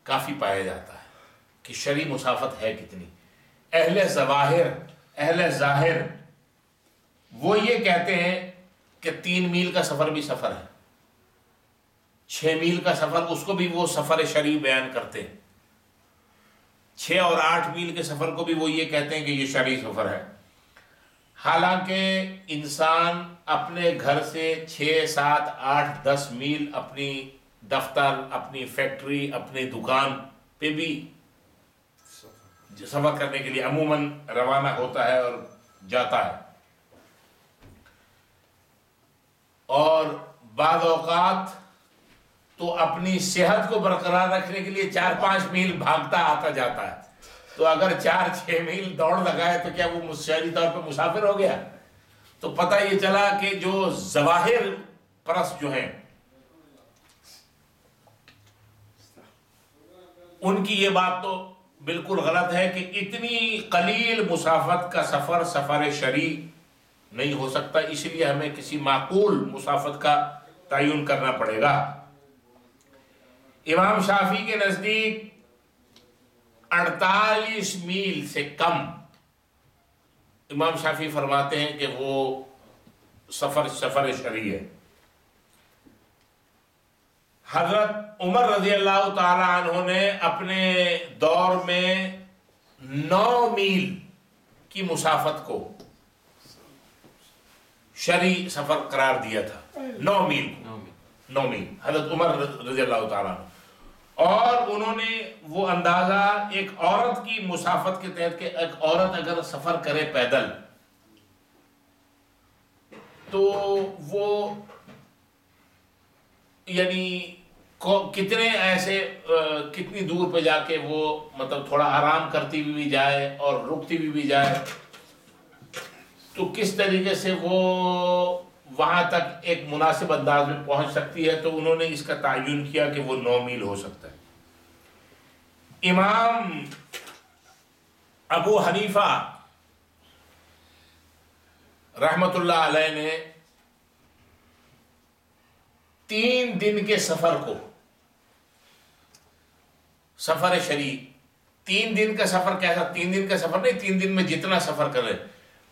کافی پایا جاتا ہے کہ شرعی مسافت ہے کتنی. اہل ظاہر وہ یہ کہتے ہیں کہ 3 میل کا سفر بھی سفر ہے، 6 میل کا سفر اس کو بھی وہ سفر شرعی بیان کرتے ہیں، 6 اور 8 میل کے سفر کو بھی وہ یہ کہتے ہیں کہ یہ شرعی سفر ہے. حالانکہ انسان اپنے گھر سے 6، 7، 8، 10 میل اپنی دفتر، اپنی فیکٹری، اپنی دکان پہ بھی سفر کرنے کے لیے عموماً روانہ ہوتا ہے اور جاتا ہے. اور بعض اوقات تو اپنی صحت کو برقرار رکھنے کے لیے 4-5 میل بھاگتا آتا جاتا ہے. تو اگر 4-6 میل دوڑ لگائے تو کیا وہ شرعی طور پہ مسافر ہو گیا؟ تو پتہ یہ چلا کہ جو ظواہر پرست جو ہیں ان کی یہ بات تو بالکل غلط ہے کہ اتنی قلیل مسافت کا سفر سفر شرعی نہیں ہو سکتا. اس لیے ہمیں کسی معقول مسافت کا تعین کرنا پڑے گا. امام شافعی کے نزدیک 48 میل سے کم امام شافعی فرماتے ہیں کہ وہ سفر شرعی ہے. حضرت عمر رضی اللہ تعالی عنہ نے اپنے دور میں 9 میل کی مسافت کو شرعی سفر قرار دیا تھا. 9 میل حضرت عمر رضی اللہ تعالیٰ عنہ. اور انہوں نے وہ اندازہ ایک عورت کی مسافت کے تحت کہ ایک عورت اگر سفر کرے پیدل تو وہ یعنی کتنے ایسے کتنی دور پہ جا کے وہ مطلب تھوڑا آرام کرتی بھی جائے اور رکتی بھی جائے تو کس طریقے سے وہ وہاں تک ایک مناسب انداز میں پہنچ سکتی ہے. تو انہوں نے اس کا تعین کیا کہ وہ 9 میل ہو سکتا ہے. امام ابو حنیفہ رحمت اللہ علیہ نے 3 دن کے سفر کو سفر شرعی 3 دن کا سفر کیسا 3 دن کا سفر نہیں 3 دن میں جتنا سفر کرے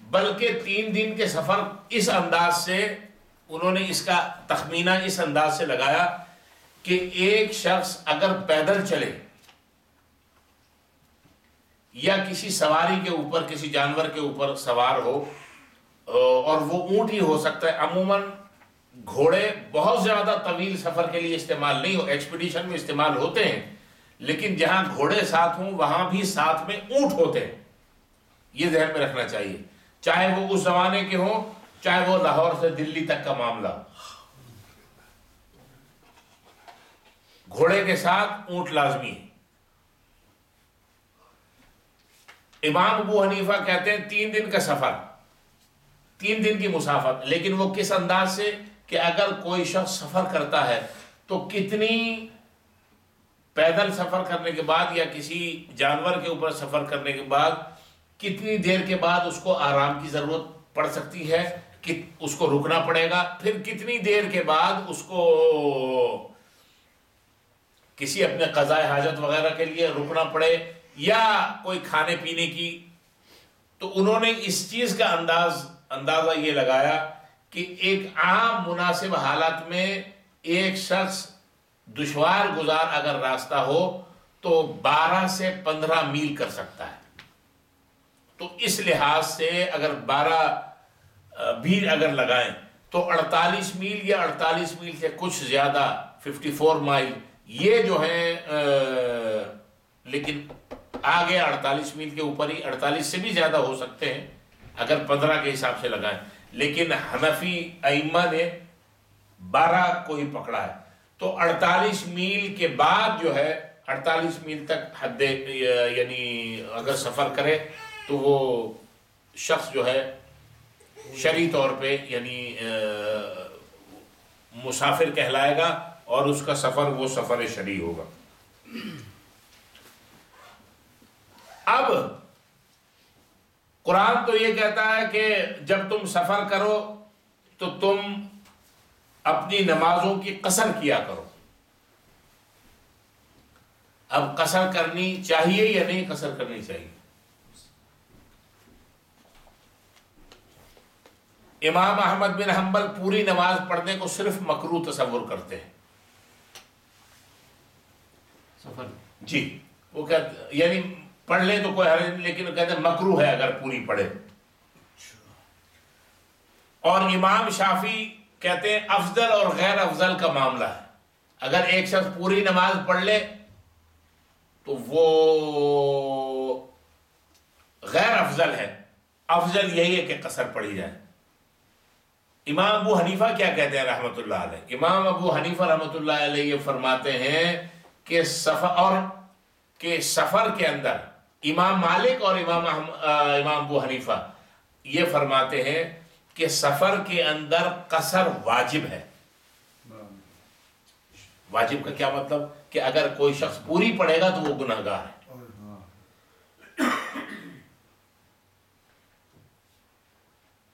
بلکہ 3 دن کے سفر اس انداز سے انہوں نے اس کا تخمینہ اس انداز سے لگایا کہ ایک شخص اگر پیدل چلے یا کسی سواری کے اوپر کسی جانور کے اوپر سوار ہو اور وہ اونٹ ہی ہو سکتا ہے. عموماً گھوڑے بہت زیادہ طویل سفر کے لیے استعمال نہیں ہو ایکسپیڈیشن میں استعمال ہوتے ہیں لیکن جہاں گھوڑے ساتھ ہوں وہاں بھی ساتھ میں اونٹ ہوتے ہیں. یہ ذہن میں رکھنا چاہیے. چاہے وہ اس زمانے کے ہوں، چاہے وہ لاہور سے دلی تک کا معاملہ ہو. گھوڑے کے ساتھ اونٹ لازمی ہے. امام ابو حنیفہ کہتے ہیں 3 دن کا سفر، 3 دن کی مسافت. لیکن وہ کس انداز سے کہ اگر کوئی شخص سفر کرتا ہے تو کتنی پیدل سفر کرنے کے بعد یا کسی جانور کے اوپر سفر کرنے کے بعد کتنی دیر کے بعد اس کو آرام کی ضرورت پڑ سکتی ہے، کہ اس کو رکنا پڑے گا، پھر کتنی دیر کے بعد اس کو کسی اپنے قضاء حاجت وغیرہ کے لیے رکنا پڑے یا کوئی کھانے پینے کی. تو انہوں نے اس چیز کا اندازہ یہ لگایا کہ ایک عام مناسب حالت میں ایک شخص دشوار گزار اگر راستہ ہو تو 12 سے 15 میل کر سکتا ہے. تو اس لحاظ سے اگر 12 بھی اگر لگائیں تو 48 میل یا 48 میل سے کچھ زیادہ 54 مائل یہ جو ہیں، لیکن آگے 48 میل کے اوپر ہی 48 سے بھی زیادہ ہو سکتے ہیں اگر 15 کے حساب سے لگائیں. لیکن حنفی ائمہ نے 12 کو ہی پکڑا ہے. تو 48 میل کے بعد جو ہے 48 میل تک حد، یعنی اگر سفر کرے تو وہ شخص جو ہے شرعی طور پہ یعنی مسافر کہلائے گا اور اس کا سفر وہ سفر شرعی ہوگا. اب قرآن تو یہ کہتا ہے کہ جب تم سفر کرو تو تم اپنی نمازوں کی قصر کیا کرو. اب قصر کرنی چاہیے یا نہیں قصر کرنی چاہیے؟ امام احمد بن حنبل پوری نماز پڑھنے کو صرف مکروہ تصور کرتے ہیں. سفر جی، وہ کہتے یعنی پڑھ لے تو کوئی حرج نہیں، لیکن کہتے ہیں مکروہ ہے اگر پوری پڑھے. اور امام شافعی کہتے ہیں افضل اور غیر افضل کا معاملہ ہے. اگر ایک شخص پوری نماز پڑھ لے تو وہ غیر افضل ہے، افضل یہی ہے کہ قصر پڑھی جائے. امام ابو حنیفہ کیا کہتے ہیں رحمۃ اللہ علیہ؟ امام ابو حنیفہ رحمۃ اللہ علیہ یہ فرماتے ہیں کہ سفر کے اندر امام مالک اور امام ابو حنیفہ یہ فرماتے ہیں کہ سفر کے اندر قصر واجب ہے. واجب کا کیا مطلب؟ کہ اگر کوئی شخص پوری پڑھے گا تو وہ گناہگار ہے.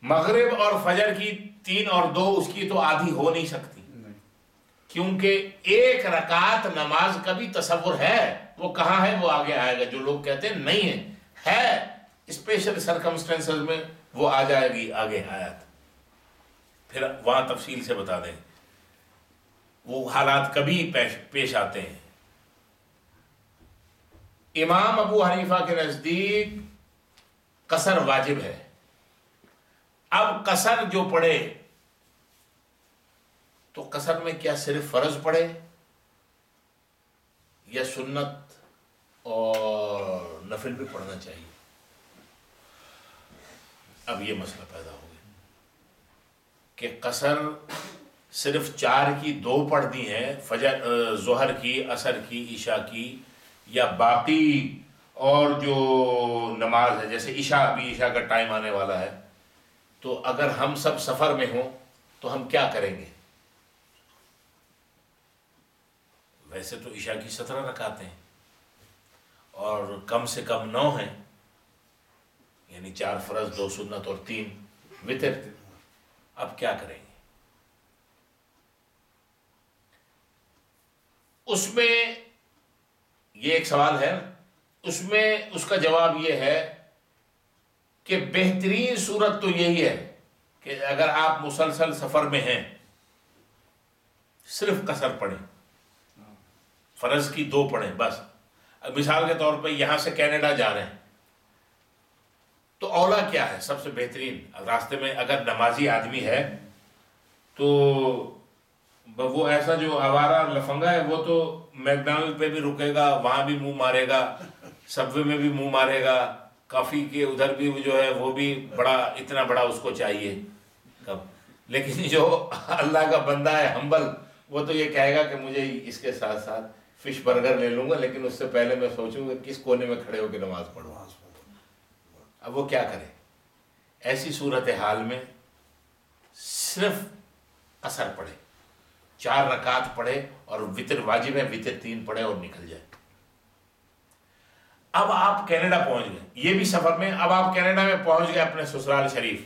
مغرب اور فجر کی 3 اور 2 اس کی تو آدھی ہو نہیں سکتی، کیونکہ ایک رکعت نماز کا بھی تصور ہے. وہ کہاں ہے وہ آگے آئے گا. جو لوگ کہتے ہیں نہیں ہے اسپیشل سرکمسٹنسز میں وہ آ جائے گی آگے آیت، پھر وہاں تفصیل سے بتا دیں. وہ حالات کبھی پیش آتے ہیں. امام ابو حنیفہ کے نزدیک قصر واجب ہے. اب قصر جو پڑھے تو قصر میں کیا صرف فرض پڑھے یا سنت اور نفل بھی پڑھنا چاہیے؟ اب یہ مسئلہ پیدا ہو گیا کہ قصر صرف 4 کی 2 پڑھ دی ہیں، فجر ظہر کی، عصر کی، عشاء کی، یا باقی اور جو نماز ہے جیسے عشاء، ابھی عشاء کا ٹائم آنے والا ہے، تو اگر ہم سب سفر میں ہوں تو ہم کیا کریں گے؟ ویسے تو عشاء کی 17 رکعتیں ہیں اور کم سے کم 9 ہیں، یعنی 4 فرض، 2 سنت اور 3 وتر. اب کیا کریں گے؟ اس میں یہ ایک سوال ہے، اس میں اس کا جواب یہ ہے کہ بہترین صورت تو یہی ہے کہ اگر آپ مسلسل سفر میں ہیں صرف قصر پڑھیں، فرض کی 2 پڑھیں بس. مثال کے طور پہ یہاں سے کینیڈا جا رہے ہیں تو اولا کیا ہے؟ سب سے بہترین راستے میں اگر نمازی آدمی ہے تو وہ ایسا جو آوارہ لفنگا ہے وہ تو میکڈونلڈ پہ بھی رکے گا، وہاں بھی منہ مارے گا، سب وے میں بھی منہ مارے گا، کافی کے ادھر بھی جو ہے وہ بھی بڑا اتنا بڑا اس کو چاہیے کب. لیکن جو اللہ کا بندہ ہے ہمبل وہ تو یہ کہے گا کہ مجھے اس کے ساتھ ساتھ فش برگر لے لوں گا لیکن اس سے پہلے میں سوچوں گا کس کونے میں کھڑے ہو کے نماز پڑھوں. اب وہ کیا کرے؟ ایسی صورتحال میں صرف اثر پڑھے، 4 رکعت پڑھے اور وتر واجب ہے، وتر 3 پڑھے اور نکل جائے. اب آپ کینیڈا پہنچ گئے، یہ بھی سفر میں. اب آپ کینیڈا میں پہنچ گئے اپنے سسرال شریف.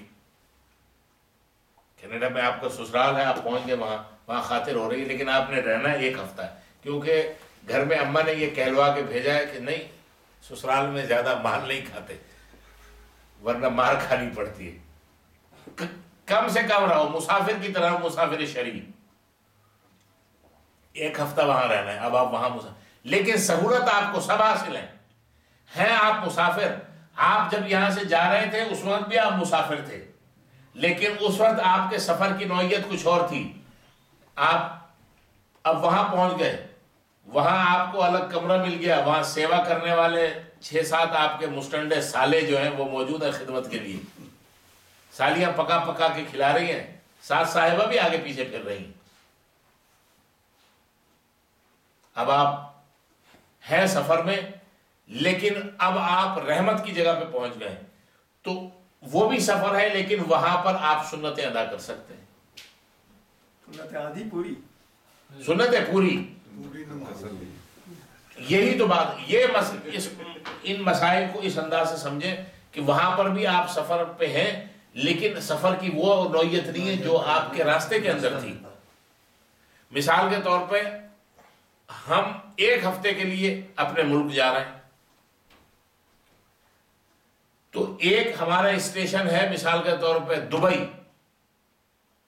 کینیڈا میں آپ کا سسرال ہے، آپ پہنچ گئے وہاں خاطر ہو رہی ہے، لیکن آپ نے رہنا 1 ہفتہ ہے کیونکہ گھر میں اماں نے یہ کہلوا کے بھیجا ہے کہ نہیں سسرال میں زیادہ مال نہیں کھاتے ورنہ مار کھانی پڑتی ہے. کم سے کم رہو، مسافر کی طرح، مسافر شریف. 1 ہفتہ وہاں رہنا ہے. اب آپ وہاں لیکن سہولت آپ کو سب حاصل ہیں آپ مسافر. آپ جب یہاں سے جا رہے تھے اس وقت بھی آپ مسافر تھے، لیکن اس وقت آپ کے سفر کی نوعیت کچھ اور تھی. آپ اب وہاں پہنچ گئے، وہاں آپ کو الگ کمرہ مل گیا، وہاں سیوا کرنے والے 6-7 آپ کے مستنڈے سالے جو ہیں وہ موجود ہیں خدمت کے لیے. سالیاں پکا پکا کے کھلا رہی ہیں، ساتھ صاحبہ بھی آگے پیچھے پھر رہی ہیں. اب آپ ہیں سفر میں، لیکن اب آپ رحمت کی جگہ پہ پہنچ گئے تو وہ بھی سفر ہے لیکن وہاں پر آپ سنتیں ادا کر سکتے ہیں. سنت آدھی پوری، سنتیں پوری. پوری نماز یہی تو بات، ان مسائل کو اس انداز سے سمجھیں کہ وہاں پر بھی آپ سفر پہ ہیں لیکن سفر کی وہ نوعیت نہیں ہے جو آپ کے راستے کے اندر تھی. مثال کے طور پہ ہم 1 ہفتے کے لیے اپنے ملک جا رہے ہیں تو ایک ہمارا اسٹیشن ہے مثال کے طور پہ دبئی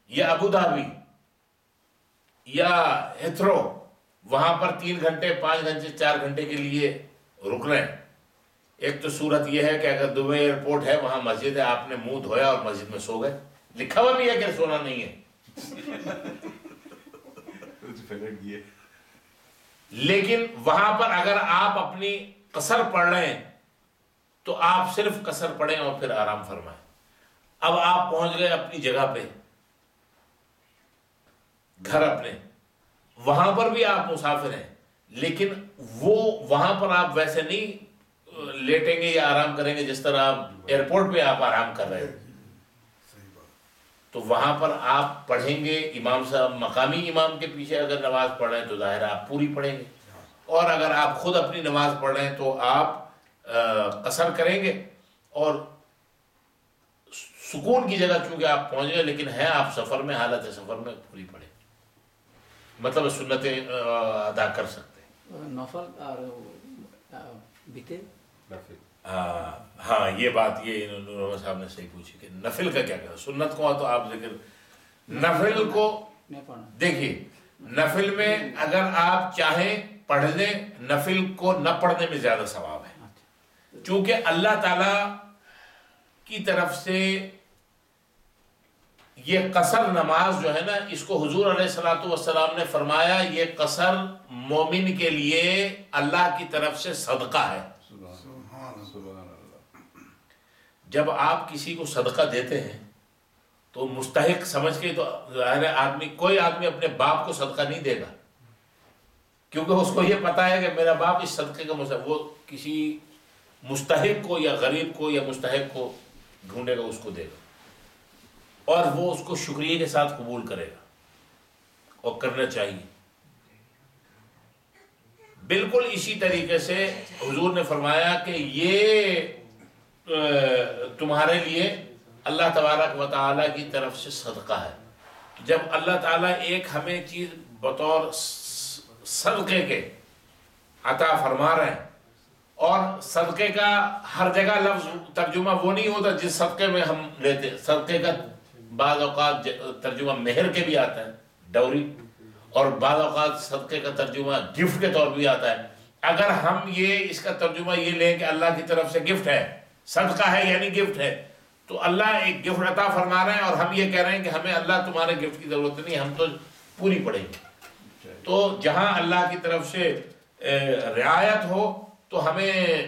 یا ابو دھابی یا ہیتھرو، وہاں پر 3 گھنٹے 5 گھنٹے 4 گھنٹے کے لیے رک رہے ہیں. ایک تو صورت یہ ہے کہ اگر دبئی ایئرپورٹ ہے وہاں مسجد ہے، آپ نے منہ دھویا اور مسجد میں سو گئے، لکھا ہوا بھی ہے کہ سونا نہیں ہے. لیکن وہاں پر اگر آپ اپنی قصر پڑھ رہے ہیں تو آپ صرف قصر پڑھیں اور پھر آرام فرمائیں. اب آپ پہنچ گئے اپنی جگہ پہ، گھر اپنے، وہاں پر بھی آپ مسافر ہیں لیکن وہ وہاں پر آپ ویسے نہیں لیٹیں گے یا آرام کریں گے جس طرح آپ ایئرپورٹ پہ آپ آرام کر رہے ہیں. تو وہاں پر آپ پڑھیں گے، امام صاحب مقامی امام کے پیچھے اگر نماز پڑھ رہے ہیں تو ظاہر آپ پوری پڑھیں گے، اور اگر آپ خود اپنی نماز پڑھ رہے ہیں تو آپ قصر کریں گے. اور سکون کی جگہ چونکہ آپ پہنچ گئے لیکن ہیں آپ سفر میں، حالت سفر میں، پوری پڑھیں، مطلب سنتیں ادا کر سکتے ہیں. نفل اور بیتے ہاں یہ بات یہ نور صاحب نے صحیح پوچھی کہ نفل کا کیا کہا. سنت کو تو آپ ذکر، نفل کو دیکھیے، نفل میں اگر آپ چاہیں پڑھ لیں، نفل کو نہ پڑھنے میں زیادہ ثواب ہے، چونکہ اللہ تعالی کی طرف سے یہ قصر نماز جو ہے نا، اس کو حضور علیہ الصلوۃ والسلام نے فرمایا یہ قصر مومن کے لیے اللہ کی طرف سے صدقہ ہے. جب آپ کسی کو صدقہ دیتے ہیں تو مستحق سمجھ کے، تو ظاہر آدمی، کوئی آدمی اپنے باپ کو صدقہ نہیں دے گا کیونکہ اس کو یہ پتا ہے کہ میرا باپ اس صدقے کا مستحق، وہ کسی مستحق کو یا غریب کو یا مستحق کو ڈھونڈے گا، اس کو دے گا اور وہ اس کو شکریہ کے ساتھ قبول کرے گا، اور کرنا چاہیے. بالکل اسی طریقے سے حضور نے فرمایا کہ یہ تمہارے لیے اللہ تبارک و تعالیٰ کی طرف سے صدقہ ہے. جب اللہ تعالیٰ ایک ہمیں چیز بطور صدقے کے عطا فرما رہے ہیں، اور صدقے کا ہر جگہ لفظ ترجمہ وہ نہیں ہوتا جس صدقے میں ہم لیتے. صدقے کا بعض اوقات ترجمہ مہر کے بھی آتا ہے، ڈوری، اور بعض اوقات صدقے کا ترجمہ گفٹ کے طور بھی آتا ہے. اگر ہم یہ اس کا ترجمہ یہ لیں کہ اللہ کی طرف سے گفٹ ہے، صدقہ ہے یعنی گفٹ ہے، تو اللہ ایک گفٹ عطا فرما رہے ہیں اور ہم یہ کہہ رہے ہیں کہ ہمیں اللہ تمہارے گفٹ کی ضرورت نہیں، ہم تو پوری پڑیں گے. تو جہاں اللہ کی طرف سے رعایت ہو تو ہمیں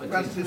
25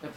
50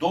2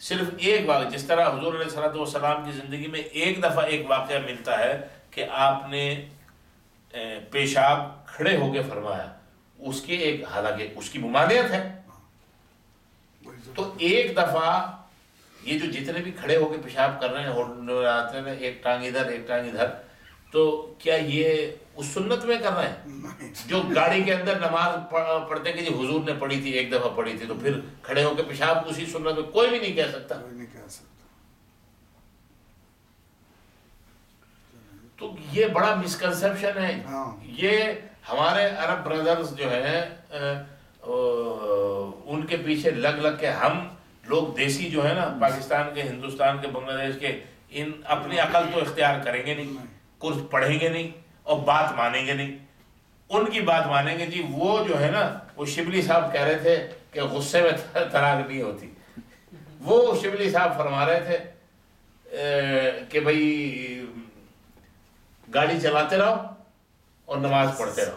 صرف ایک واقعہ، جس طرح حضور علیہ الصلوۃ والسلام کی زندگی میں ایک دفعہ ایک واقعہ ملتا ہے کہ آپ نے پیشاب کھڑے ہو کے فرمایا، اس کی ایک، حالانکہ اس کی ممانعت ہے، تو ایک دفعہ یہ جو جتنے بھی کھڑے ہو کے پیشاب کر رہے ہیں آتے ہیں ایک ٹانگ ادھر ایک ٹانگ ادھر، تو کیا یہ اس سنت میں کر رہے ہیں جو گاڑی کے اندر نماز پڑھتے کہ جی حضور نے پڑھی تھی، ایک دفعہ پڑھی تھی، تو پھر کھڑے ہو کے پیشاب اسی سنت میں کوئی بھی نہیں کہہ سکتا. کوئی نہیں کہہ سکتا. تو یہ بڑا مسکنسیپشن ہے. یہ ہمارے عرب برادرز جو ہیں ان کے پیچھے لگ لگ کے ہم لوگ دیسی جو ہے نا، پاکستان کے، ہندوستان کے، بنگلہ دیش کے، ان اپنی عقل تو اختیار کریں گے نہیں، کورس پڑھیں گے نہیں اور بات مانیں گے نہیں. ان کی بات مانیں گے جی. وہ جو ہے نا، وہ شبلی صاحب کہہ رہے تھے کہ غصے میں طلاق نہیں ہوتی. وہ شبلی صاحب فرما رہے تھے کہ بھائی گاڑی چلاتے رہو اور نماز پڑھتے رہو.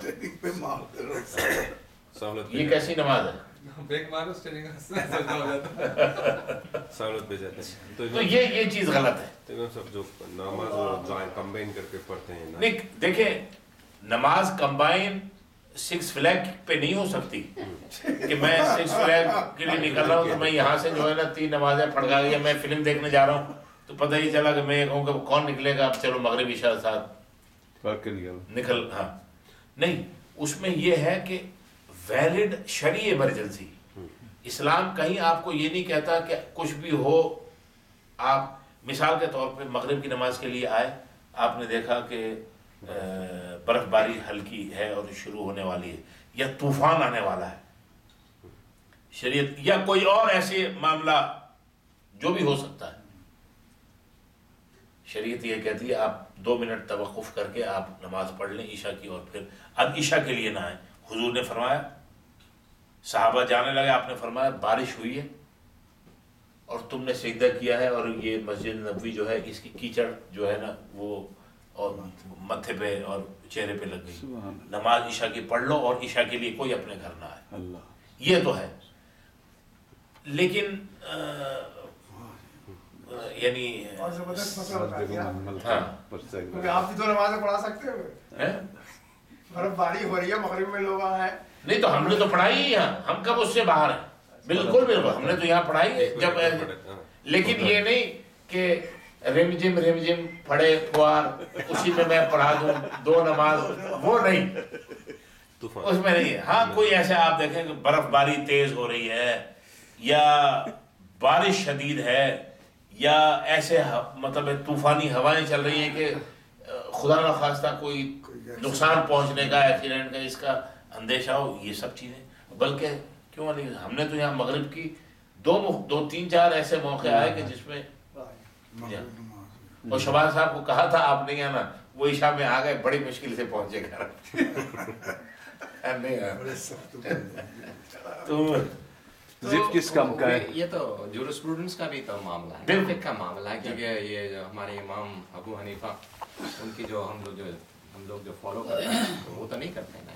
یہ کیسی نماز ہے؟ بریک مارو اسٹیئرنگ سجدہ ہو جاتا ہے. سہولت پہ جاتے ہیں. تو یہ چیز غلط ہے. تو سب جو نماز اور کمبائن کر کے پڑھتے ہیں نہیں دیکھیں، نماز کمبائن 6 فلیگ پہ نہیں ہو سکتی کہ میں 6 فلیگ کے لیے نکل رہا ہوں تو میں یہاں سے جو ہے نا 3 نمازیں پڑھ گا، یا میں فلم دیکھنے جا رہا ہوں تو پتہ ہی چلا کہ میں یہ کہوں کہ کون نکلے گا، اب چلو مغرب عشاء ساتھ نکل. ہاں نہیں، اس میں یہ ہے کہ ویلڈ شرعی ایمرجنسی. اسلام کہیں آپ کو یہ نہیں کہتا کہ کچھ بھی ہو. آپ مثال کے طور پہ مغرب کی نماز کے لیے آئے، آپ نے دیکھا کہ برف باری ہلکی ہے اور شروع ہونے والی ہے، یا طوفان آنے والا ہے، شریعت یا کوئی اور ایسے معاملہ جو بھی ہو سکتا ہے، شریعت یہ کہتی ہے آپ 2 منٹ توقف کر کے آپ نماز پڑھ لیں عشاء کی، اور پھر اب عشاء کے لیے نہ آئیں. حضور نے فرمایا، صحابہ جانے لگے، آپ نے فرمایا بارش ہوئی ہے اور تم نے سجدہ کیا ہے، اور یہ مسجد نبوی جو ہے اس کی کیچڑ جو ہے نا وہ اور متھے پہ اور چہرے پہ لگ گئی، نماز عشاء کی پڑھ لو اور عشاء کے لیے کوئی اپنے گھر نہ آئے. یہ تو ہے. لیکن یعنی اور زبردست مسئلہ بتا دیا. ہاں کیونکہ آپ بھی تو نمازیں پڑھا سکتے ہو. برف باری ہو رہی ہے، مغرب میں لوگ آئے ہیں. نہیں تو ہم نے تو پڑھائی ہی یہاں، ہم کب اس سے باہر ہیں. بالکل بالکل ہم نے تو یہاں پڑھائی ہے جب. لیکن یہ نہیں کہ رم جم پڑھے فوار اسی میں پڑھا دوں 2 نماز، وہ نہیں، اس میں نہیں ہے. ہاں کوئی ایسے آپ دیکھیں کہ برف باری تیز ہو رہی ہے، یا بارش شدید ہے، یا ایسے مطلب طوفانی ہوائیں چل رہی ہیں کہ خدا نہ خواستہ کوئی نقصان پہنچنے کا، ایکسیڈنٹ کا، اس کا اندیشہ ہو، یہ سب چیزیں. بلکہ کیوں نہیں، ہم نے تو یہاں مغرب کی 2 3 4 ایسے موقع آئے کہ جس میں، اور شباز صاحب کو کہا تھا آپ نہیں آنا، وہ عشاء میں آ گئے، بڑی مشکل سے پہنچے گھر. کس کام کا ہے یہ تو جورسپروڈنس کا بھی تو معاملہ ہے، فقہ کا معاملہ ہے، کیونکہ یہ جو ہمارے امام ابو حنیفہ ان کی جو ہم لوگ جو فالو کرتے ہیں وہ تو نہیں کرتے ہیں نا.